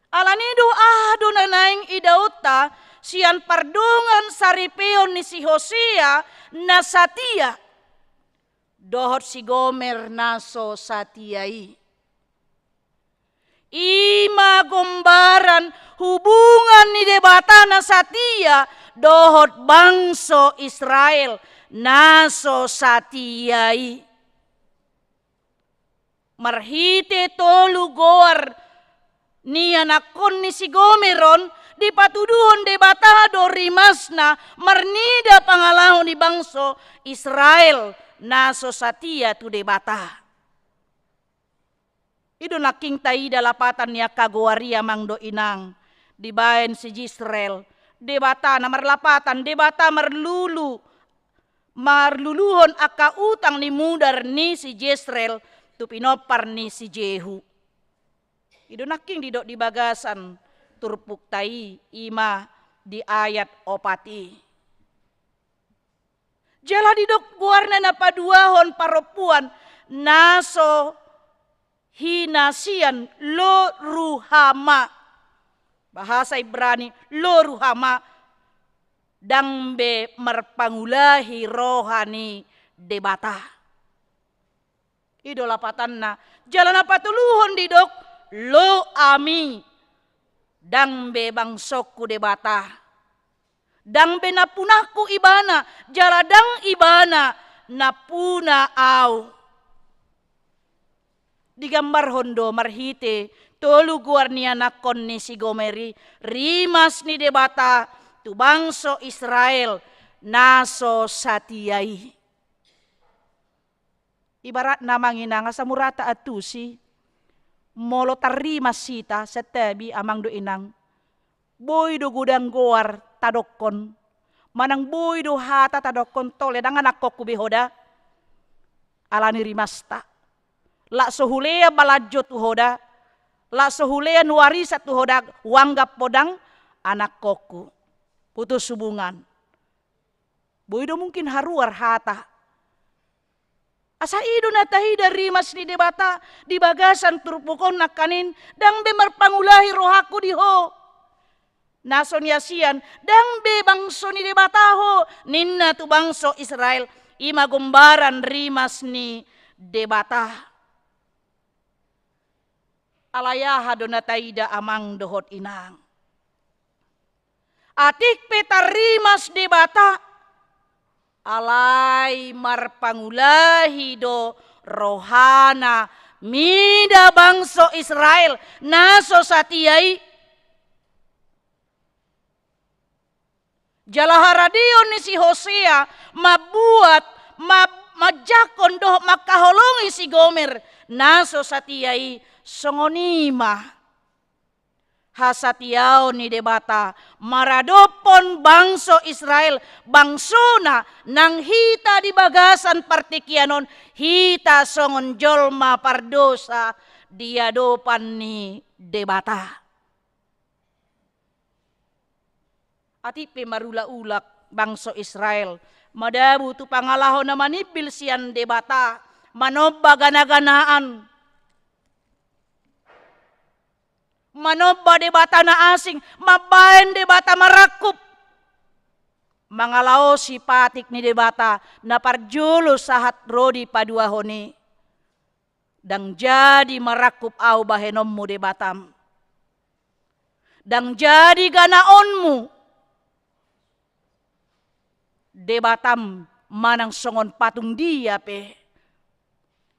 Alanido ahdo na naing idauta siyan pardongan saripeon ni si Hosea na satia. Dohot si Gomer naso satiai. Ima gombaran hubungan ni debata na satia dohot bangso Israel naso satiai. Marhite tolu goar ni anakon ni si Gomeron di patuduhon debata do rimasna mernida pangalahon di bangso Israel naso satia tu debata. Ido naking taida lapatan niya kaguaria mangdo inang dibaen si Israel debata na marlapatan debata marluluhon aka utang ni mudar ni si Jezreel tu pinopar ni si Jehu. Ido naking didok di bagasan turpuk tai ima di ayat opati. Jala didok buarna na paduahon paropuan naso hinasian lo ruhama. Bahasa Ibrani lo ruhama dangbe merpangulahi rohani debata. Ido lapatan na jalan apa tuluhon didok lo ami dangbe bangsokku debata. Dangbe napunaku ibana jaladang ibana napuna au. Digambar hondo marhite tolu guarnia nakon ni si Gomeri rimas ni debata tu bangso Israel naso satiai. Ibarat namangina nga samurata atusi molo tarima sita setebi amang do inang boy do gudang goar tadokon manang boy do hata tadokon tole dangan ako kubihoda alani rimasta la sohulea balajo tu hoda la sohulea nuarisa tu hoda wanggap podang anak koku putus hubungan boido mungkin haruar hata asa ido natahida rimas ni debata di bagasan turpukon nakanin dang be marpangulahi rohaku diho nason yasian dang be bangso ni debata ho ninna tu bangso Israel ima gombaran rimas ni debata alayaha donataida amang dohot inang. Atik petarimas debata alay marpangulahi do rohana mida bangso Israel naso satiai. Jalaharadion ni si Hosea mabuat majakon do makaholongi si Gomer naso satiai songonima hasatiao ni debata maradopon bangso Israel bangsona nang hita di bagasan partikianon hita songon jolma pardosa diadopan ni debata. Ati pemarula-ulak bangso Israel madabu tu pangalahon na manipil siyan debata manobba gana-ganaan manobba debata na asing, mabayan debata marakup. Mangalao si patik ni debata na parjulo sahat rodi paduahoni. Dang jadi marakup au bahenommu debatam. Dang jadi ganaonmu. Debatam manang songon patung dia pe.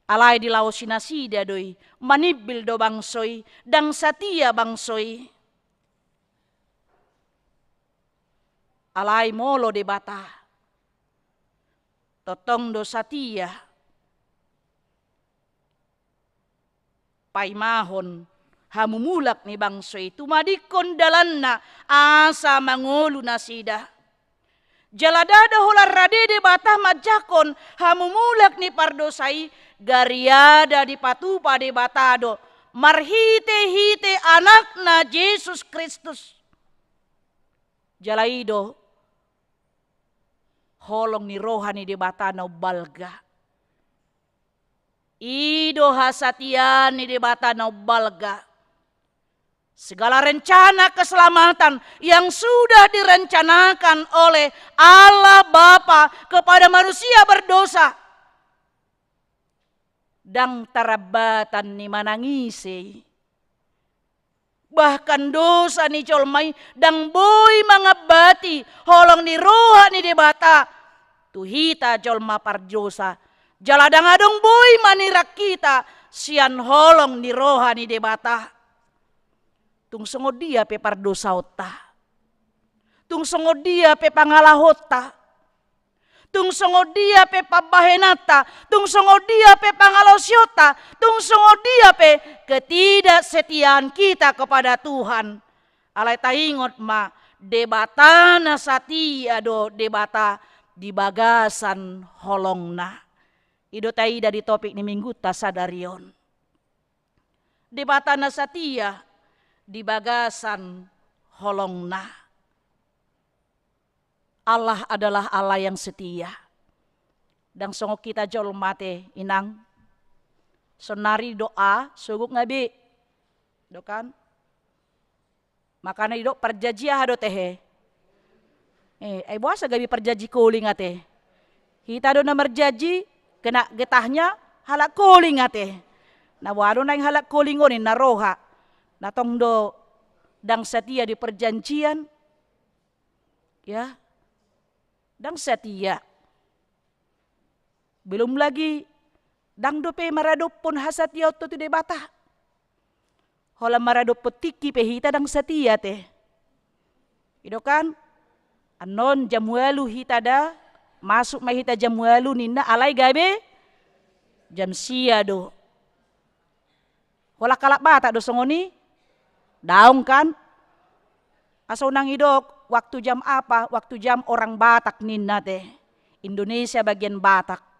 Alay di lao sinasida doi, manibil do bangsoy, dang satia bangsoy. Alay molo debata, totong do satia. Paimahon, hamumulak ni bangsoy, tumadikon dalanna, asa mangulu nasida. Jaladada hular rade debata majakon, hamumulak ni pardosai, gariada di patupa de batado marhite-hite anak na Yesus Kristus jalaido holong ni rohani de batano balga ido hasatian ni de batano balga segala rencana keselamatan yang sudah direncanakan oleh Allah Bapa kepada manusia berdosa dang tarabatan ni manangisi. Bahkan dosa ni colmai dang boy mangabati holong ni roha ni debata. Tuhita colma parjosa. Jaladang adong boy manirak kita sian holong ni roha ni debata. tung songo dia pe pardosauta, tung songo dia pe pangalahota, tung songo dia pe pabahenata, tung songo dia pe pangalosiota, tung songo dia pe ketidaksetiaan kita kepada Tuhan. Alai taingot ma debata na satia do debata di bagasan holongna. Ido taida di topik ni minggu ta sadarion. Debata na satia di bagasan holongna. Allah adalah Allah yang setia. Dan songo kita jol mate inang. Sonari doa suguk ngabi. Dokan. Makanya idok perjanjian hado tehe. Ay buasa gabi perjanji kuling ate. Hita do na merjaji kena getahnya halak kuling ate. Na wado na yung halak kuling onin na roha. Natong do dang setia di perjanjian. Ya. Dang setia. Belum lagi dang do pe maradop pun hasatya to tu debata. Hola maradop petiki pe hita dang setia te. Ido kan? Anon jamualu hita da masuk mahita jamualu nina alai gabe jam sia do. Hola kalak bata do songoni daung kan? Aso nang idok waktu jam apa? Waktu jam orang Batak nina te. Indonesia bagian Batak.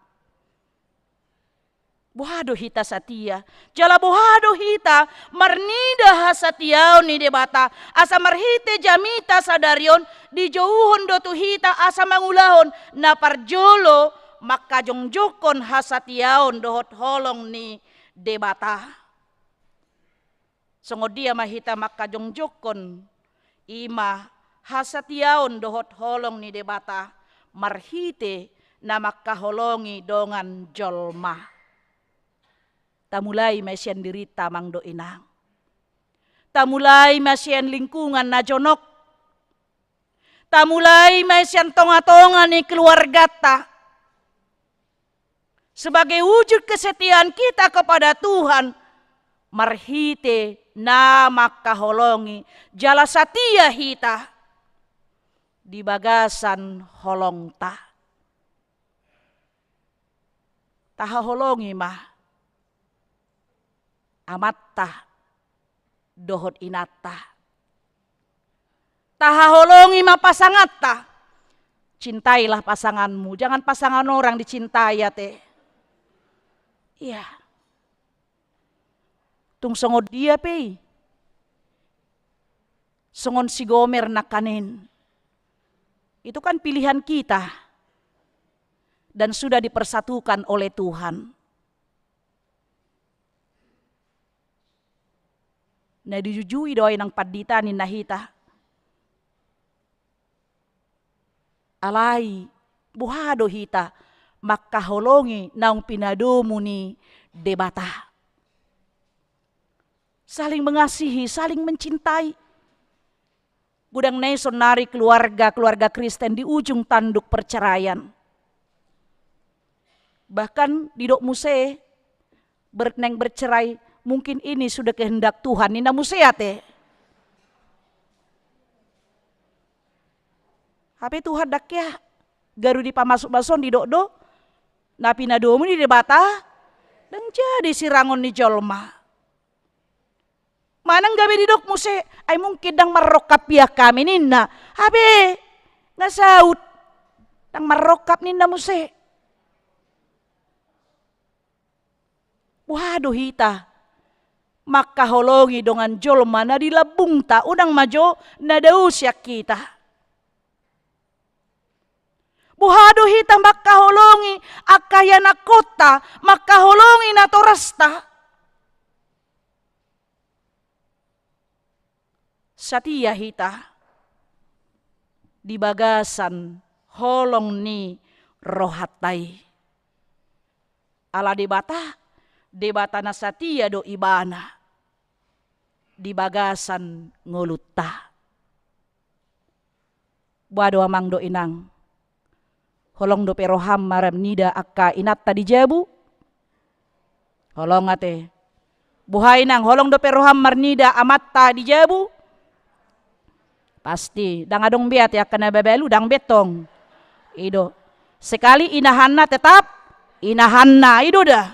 Bohado hita satia. Jala bohado hita marnida hasatiao ni debata. Asa marhite jamita sadarion di jauhon do tu hita asa mangulahon na parjolo makajongjokon hasatiaon dohot holong ni debata. Songo dia mahita makajongjokon ima hasatiaon dohot holong ni debata marhite na makaholongi dongan jolma. Tamulai masian dirita mangdo inang. Tamulai masian lingkungan na jonok. Tamulai masian tonga-tonga ni keluarga ta. Sebagai wujud kesetiaan kita kepada Tuhan, marhite na makaholongi jala satia hita di bagasan holong ta. Taha holongi mah. Amatta dohot inata. Tahaholongi ma pasangatta. Cintailah pasanganmu, jangan pasangan orang dicintai ya teh. Iya. Tung songod dia pe. Songon si Gomer nakanin. Itu kan pilihan kita. Dan sudah dipersatukan oleh Tuhan. Na dijujui doy ng padita ni nahita. Alay, buhado hita, makaholongi naung pinadomo ni debata. Saling mengasihi, saling mencintai. Gudang naison nari keluarga Kristen di ujung tanduk perceraian. Bahkan di dok muse, neng bercerai, mungkin ini sudah kehendak Tuhan. Nina museate. Tapi Tuhan dak ya. Garu di pamasuk bason di dokdo. Napi nadomu di debata. Dan jadi sirangon ni jolma. Manang gabi di dok muse. Ay mungkin dang marokap ya kami nina. Habe. Ngasaut. Dang marokap nina muse. Waduh hita. Makaholongi dongan jolma na dilabung ta unang majo na dausya kita. Buhado hita makaholongi akaya na kota, makaholongi na torasta. Satia hita di bagasan holong ni rohatay. Ala debata na satia do ibana di bagasan ngulutta. Buado amang do inang. Holong do peroham maram nida akka inatta di jabu. Holong ate. Buhay nang holong do peroham marnida amatta di jabu. Pasti, dang adong biat ya kena bebelu dang betong. Ido. Sekali inahanna tetap inahanna ido dah.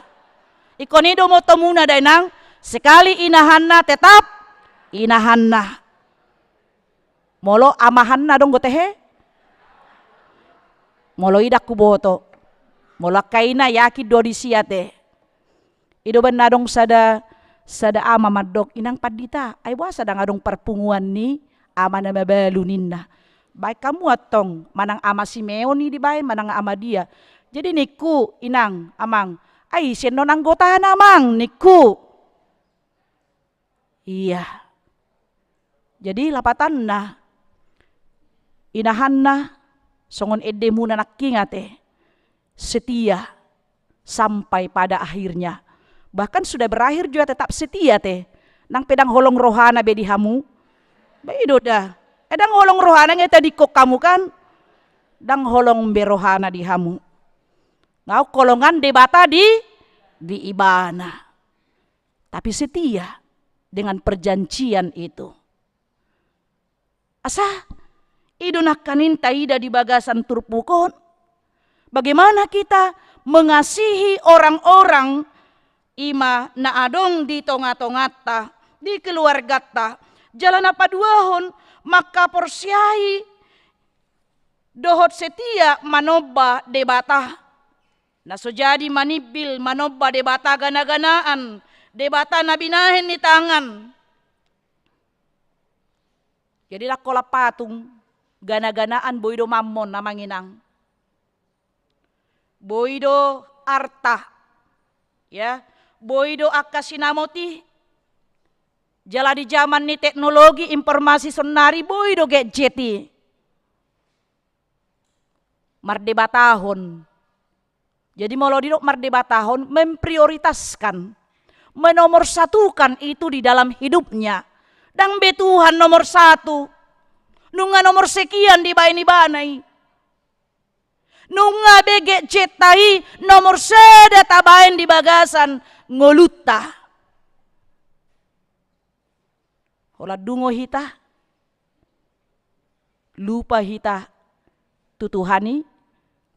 Ikon ido mo temuna day nang sekali inahanna tetap inahanna. Molo amahanna dong gotehe. Molo idak kuboto. Molo kaina yaki do disiate. Ido ben nadong sada ama madok inang padita. Ay wasa dang adong perpunguan ni ama na mabalu ninna. Baik kamu atong manang ama Simeon ni di bayan manang ama dia. Jadi niku inang amang ay seno anggota namang niku. Iya. Jadi lapatan na inahan na songon ede muna nakingate setia sampai pada akhirnya. Bahkan sudah berakhir juga tetap setia teh. Nang pedang holong rohana bedi hamu. Baido dah. Edang holong rohana nga tadi kok kamu kan. Dang holong berohana di hamu. Ngau kolongan debata di ibana. Tapi setia dengan perjanjian itu. Asa idunakanin taida di bagasan turpukon. Bagaimana kita mengasihi orang-orang ima na adong di tonga-tongata, di keluargata. Jalan apa duahon maka porsiai dohot setia manoba debata. Na sojadi manibil manoba debata gana-ganaan, debata nabinahin ni tangan. Jadi lakola patung gana-ganaan boido mammon namanginang. Boido arta, ya, boido akasinamoti. Jala di zaman ni teknologi informasi sonari boido gadgeti. Mardebatahon. Jadi molo dino mardebatahon memprioritaskan, menomorsatukan itu di dalam hidupnya. Dang betuhan nomor satu. Nunga nomor sekian di baini banai. Nunga bege cetai nomor seda tabain di bagasan ngoluta. Ola dungo hita. Lupa hita. Tutuhani.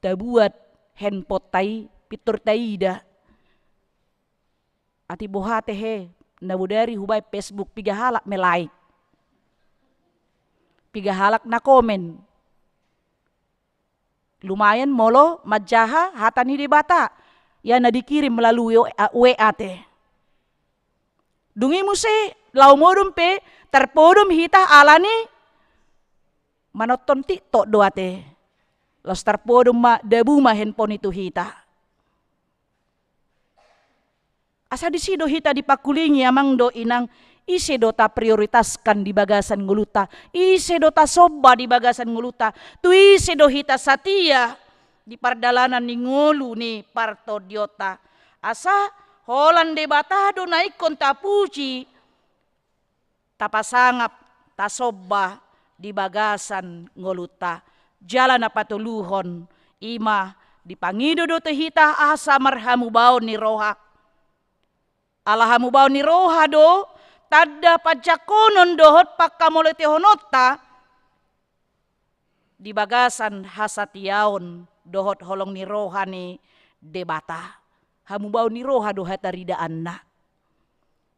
Tabuat handphone tai. Pitur taida. Ati bohate he. Nabudari hubay Facebook. Piga halak me like. Piga halak na komen. Lumayan molo majaha hatani di bata. Ya na dikirim melalui WA te. Dungi muse lau modum pe terpodum hita alani manoton TikTok doate. Los terpodum ma debu ma handphone itu hita. Asa disido hita dipakulingi amang do inang ise dota prioritaskan di bagasan nguluta. Ise dota soba di bagasan nguluta. Tu ise do hita satia di pardalanan ni ngulu ni parto diota. Asa holan debatado naikon tapuji. Tapasangap tasoba di bagasan nguluta. Jalan apa tuluhon ima dipangido do tehita asa marhamu baon ni roha. Alahamu baon ni roha do tada pajakonon dohot pakamolete honota di bagasan hasatiaon dohot holong ni roha ni debata. Hamu baon ni roha do hataridaan na.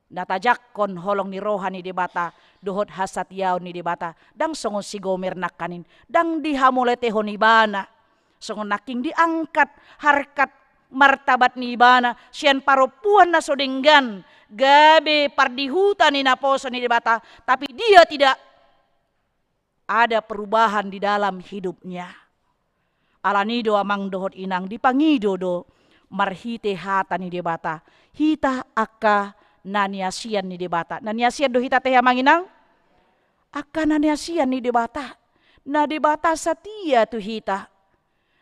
Natajakon holong ni roha ni debata dohot hasatiaon ni debata. Dang songon si gomer nakanin. Dang dihamolete honibana. Songon naking diangkat harkat martabat ni ibana. Sian paropuan na sodenggan. Gabe pardihutan ni naposo ni debata. Tapi dia tidak ada perubahan di dalam hidupnya. Alanido amang dohot inang dipangido do. Marhite hata ni debata. Hita aka naniasian ni debata. Naniasian do hita teh amanginang. Aka naniasian ni debata. Na debata satia tu hita.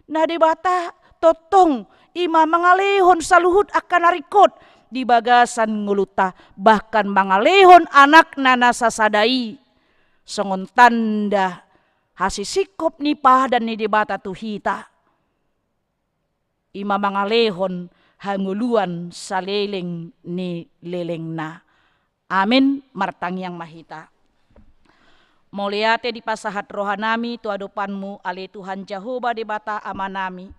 Na debata totong ima mangalehon saluhut akan narikot di bagasan nguluta. Bahkan mangalehon anak nana sasadai. Songon tanda hasisikop ni pahadan ni debata tu hita. Ima mangalehon hanguluan saleleng ni lelengna. Amin martangyang mahita. Moliate di pasahat rohanami tu adopanmu ale Tuhan Jehovah debata amanami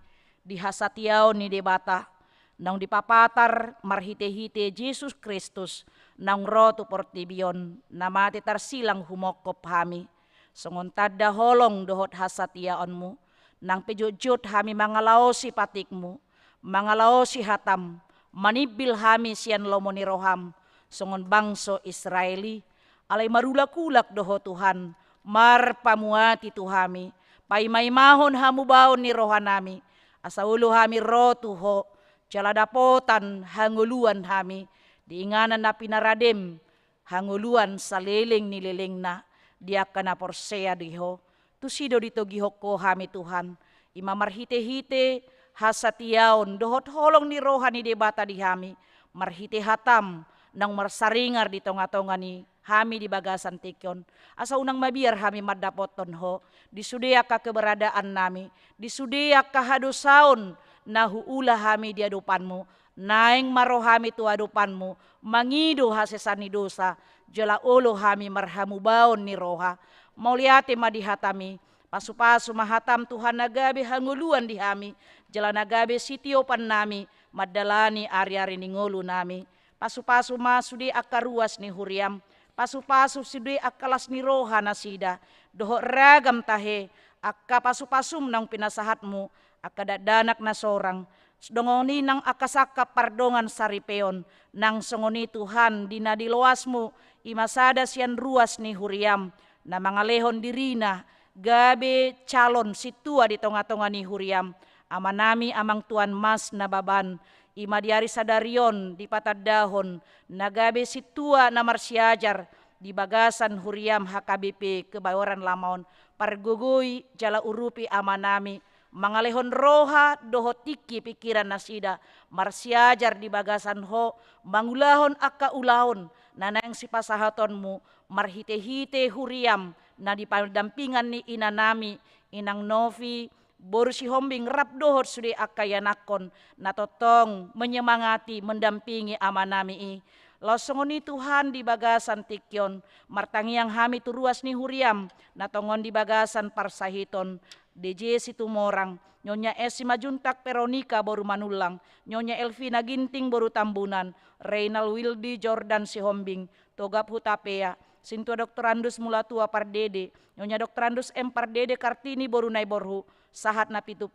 di hasatiao ni debata nang dipapatar marhite-hite Jesus Kristus nang rotu portibion namate tarsilang humokop hami songon tadda holong dohot hasatiaonmu nang pejujut hami mangalaosi patikmu mangalaosi hatam manibil hami sian lomoni roham songon bangso Israeli alai marulak-ulak doho Tuhan marpamuati tuhami paimai mahon hamu baon ni rohanami asa ulu hami rotuho jaladapotan hanguluan hami diinganan na pinaradem hanguluan saleleng ni lelengna dia kana porsea diho tusido dito gihoko hami Tuhan imamarhite-hite hasatiaon dohot holong ni rohani debata di hami marhite hatam nang marsaringar di tonga-tonga ni hami di bagasan tikyon asa unang mabiar hami madapoton ho disudia ka keberadaan nami disudia ka hadosaon na huula hami di adupanmu naeng marohami tu adupanmu mangido hasesani dosa jala olo hami marhamu baon ni roha mauliate madihatami pasu-pasu mahatam Tuhan nagabe hanguluan di hami jala nagabe sitiopan nami madalani ari-ari ni ngolu nami pasu-pasu masudi akaruas ni huriam pasu-pasu sudi akalas ni roha nasida doho ragam tahe akka pasu-pasum nang pinasahatmu akka danak na sorang dongoni nang akasaka pardongan saripeon nang songoni Tuhan dinadiloasmu imasada sian ruas ni huriam na mangalehon dirina gabe calon situa di tonga-tonga ni huriam amanami amang Tuan Mas na baban ima diari sadarion di patadahon nagabe situa na marsiajar di bagasan huriam HKBP kebayoran lamaon pargugui jala urupi amanami mangalehon roha doho tiki pikiran nasida marsiajar di bagasan ho mangulahon akka ulahon nanaeng si pasahatonmu marhite-hite huriam na di pendampingan ni inanami inang Novi boru si hombing rap dohot sudi akayanakon na totong menyemangati mendampingi amanami i losongoni Tuhan di bagasan tikyon martangiang hami turuas ni huriam na tongon di bagasan parsahiton DJ situmorang Nyonya Esi Majuntak Veronica boru manulang Nyonya Elvina Ginting boru tambunan Reynal Wildi Jordan si hombing Togap Hutapea Sintua Dr. Andus Mulatua Pardede Nyonya Dr. Andus M Pardede Kartini boru nai borhu Sahat na 70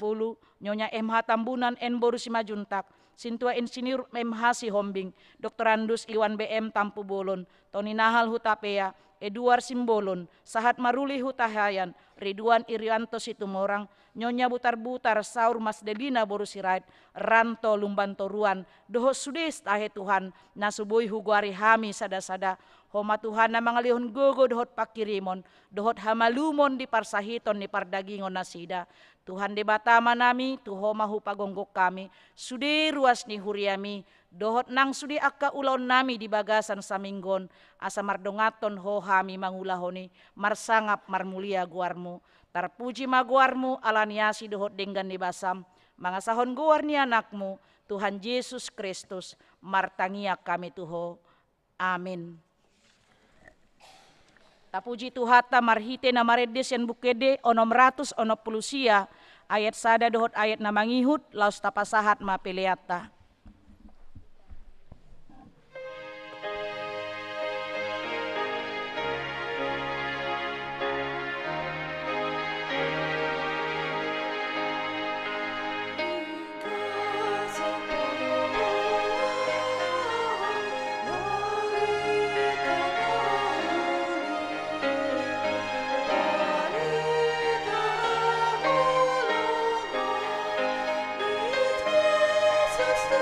Nyonya MH Tambunan N boru si Majuntak Sintua Insinyur MH si hombing Dr. Andus Iwan BM Tampu Bolon Tony Nahal Hutapea Eduard Simbolon Sahat Maruli Hutahayan Ridwan Irianto Situmorang Nyonya Butar-Butar Saur Mas Delina boru sirait Ranto Lumbantoruan doho sudes tahe Tuhan nasubui huguari hami sada-sada homa Tuhan na mangalihon gogo dohot pakirimon dohot hamalumon di parsahiton ni pardagingon nasida Tuhan debatama nami tuhoma hupagonggok kami sudi ruas ni huriami dohot nang sudi akka ulon nami di bagasan saminggon asa mardongaton ho hami mangulahoni marsangap marmulia guarmu tarpuji maguarmu alaniasi dohot denggan di basam mangasahon guar ni anakmu Tuhan Yesus Kristus martangia kami tuho amin. Tapuji tuhata marhite na maredes yan bukede onom ratus onop pulusia ayat sada dohot ayat na mangihut laus tapasahat mapeleata. Jesus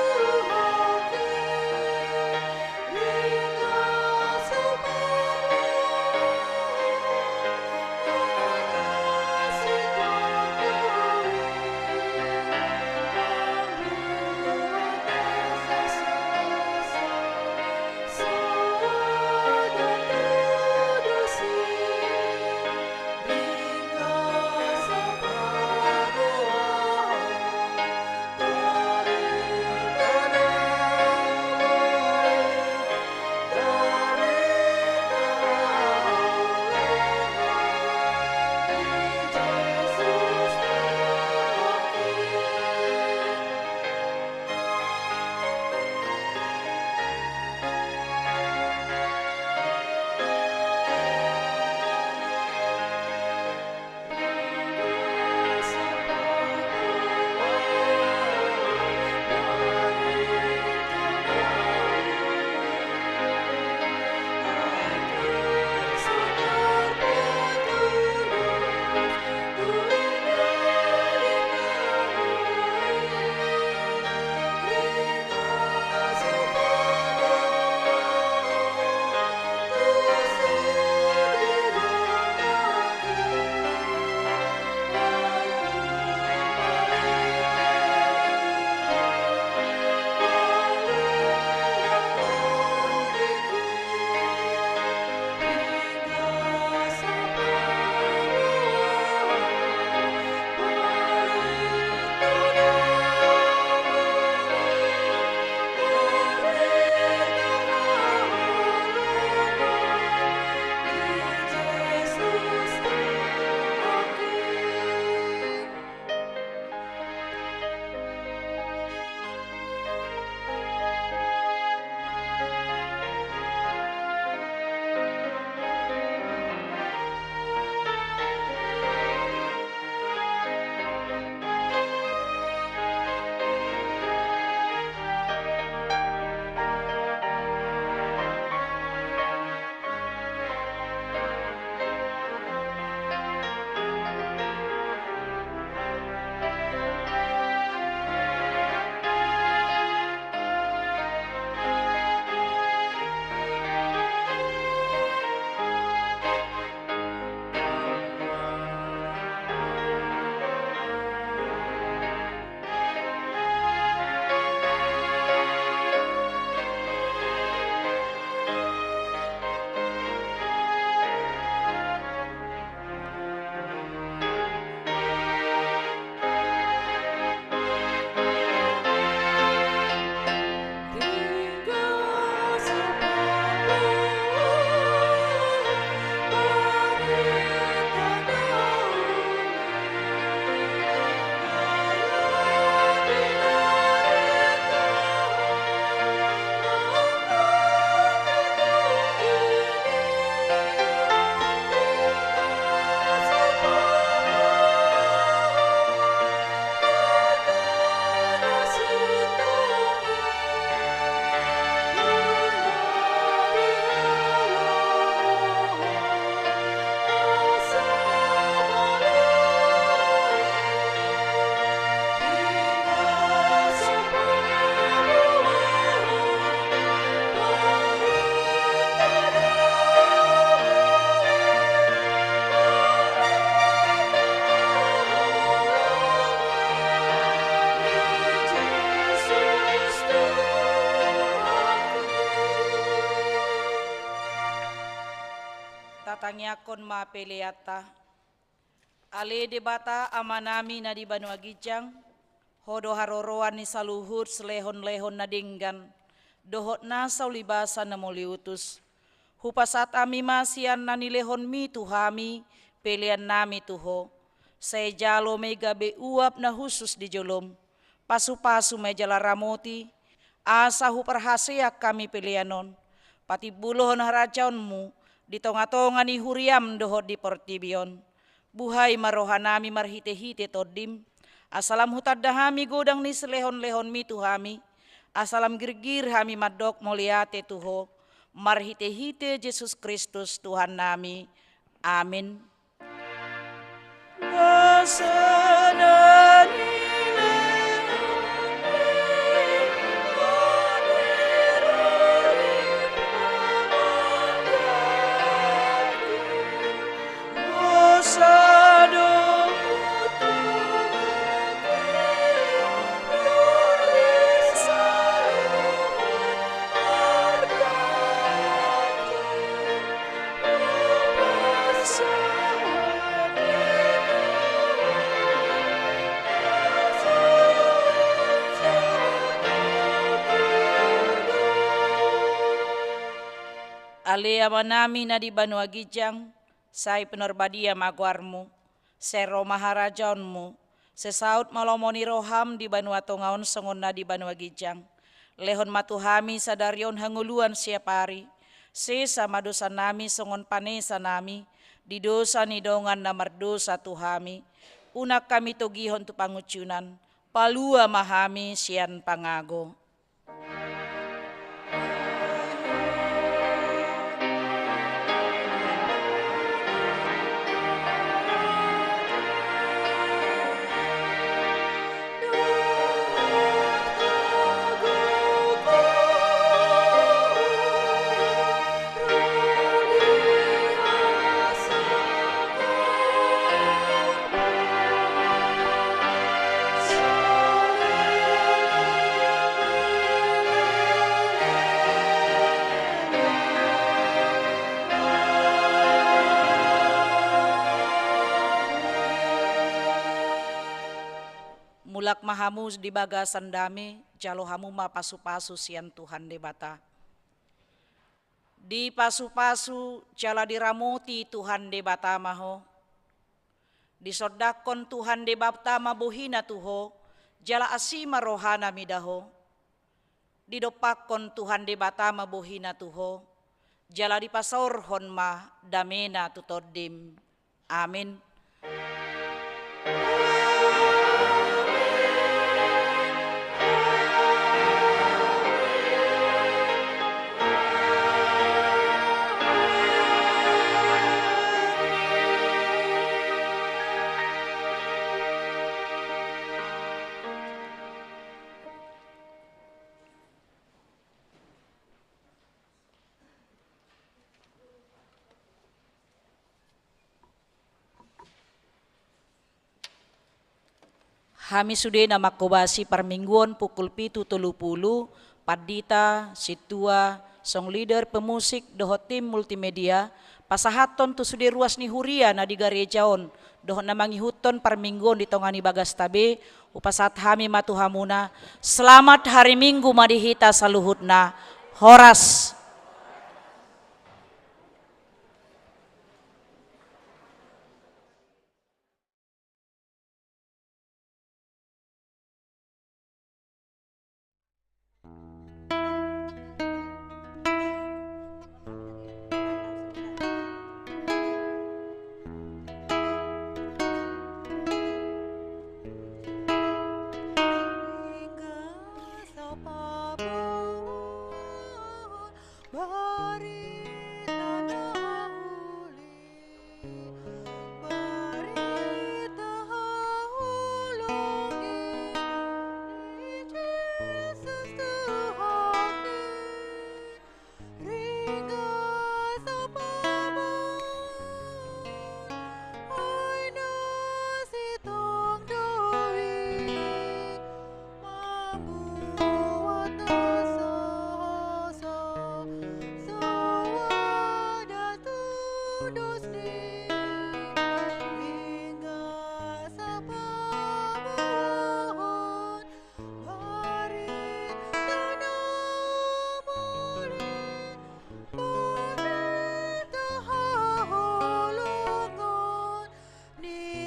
yakon ma peleata. Ale debata amanami na di Banua Gijang, hodo haroroan ni saluhur selehon-lehon na dinggan, dohot na saulibasan na moliutus. Hupasat ami masian na nilehon mi tuhami, pelian nami tuho. Saya jalo may gabi uap na husus di jolom, pasu-pasu may jala ramoti, asa huparhaseak kami pilianon, pati bulohon harajaonmu, di tonga-tonga ni huriam dohot di portibion. Buhay marohanami marhite-hite todim, asalam hutadahami godang ni selehon-lehon mi tuhami, asalam girgir hami madok moliate tuho, marhite-hite Yesus Kristus Tuhan nami. Amin. Ale amanami na di Banua Gijang, say penorbadia magwarmu, sero maharajaonmu, sesaut malomoni roham di Banua Tongaon songon na di Banua Gijang, lehon matuhami sadarion hanguluan siapari, sesa madosa nami songon panesa nami, di dosa ni dongan na mardosa tuhami, unak kami togihon tu pangucunan, palua mahami sian pangago. Mulak mahamu di bagasan dame, jalo hamu ma pasu-pasu sian Tuhan debata. Di pasu-pasu jala diramoti Tuhan debata maho. Di sodakon Tuhan debata mabuhina tuho, jala asima rohana midaho. Di dopakon Tuhan debata mabuhina tuho, jala di pasaurhon ma damena tutodim. Amin. Kami sudah namakobasi parmingguan pukul 7.30, Padita, Situa, song leader pemusik dohot tim multimedia, pasahaton tu sudah ruas ni huria na di garejaon, dohot na mangihuton parmingguan di tongani bagas tabe, upasat hami matuhamuna, selamat hari Minggu madihita saluhutna, Horas.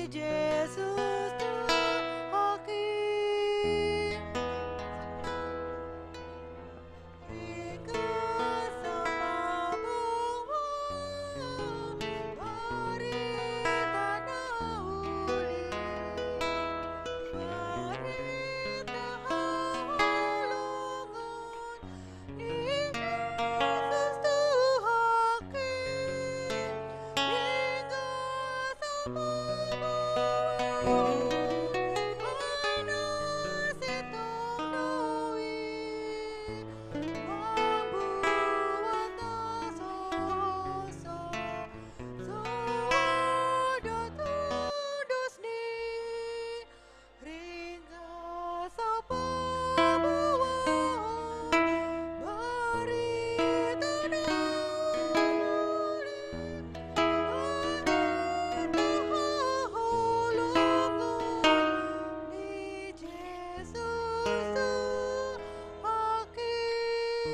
Yesus Tuhan Hakim. Hingga sama bahwa mari tanah uli, mari tahalungan Yesus Tuhan Hakim. Hingga sama bahwa anak setong nawi membuat nasoso suada tudus ni ringga sapa buah berita nauli tahalungan ni Yesus Tuhan Hakim.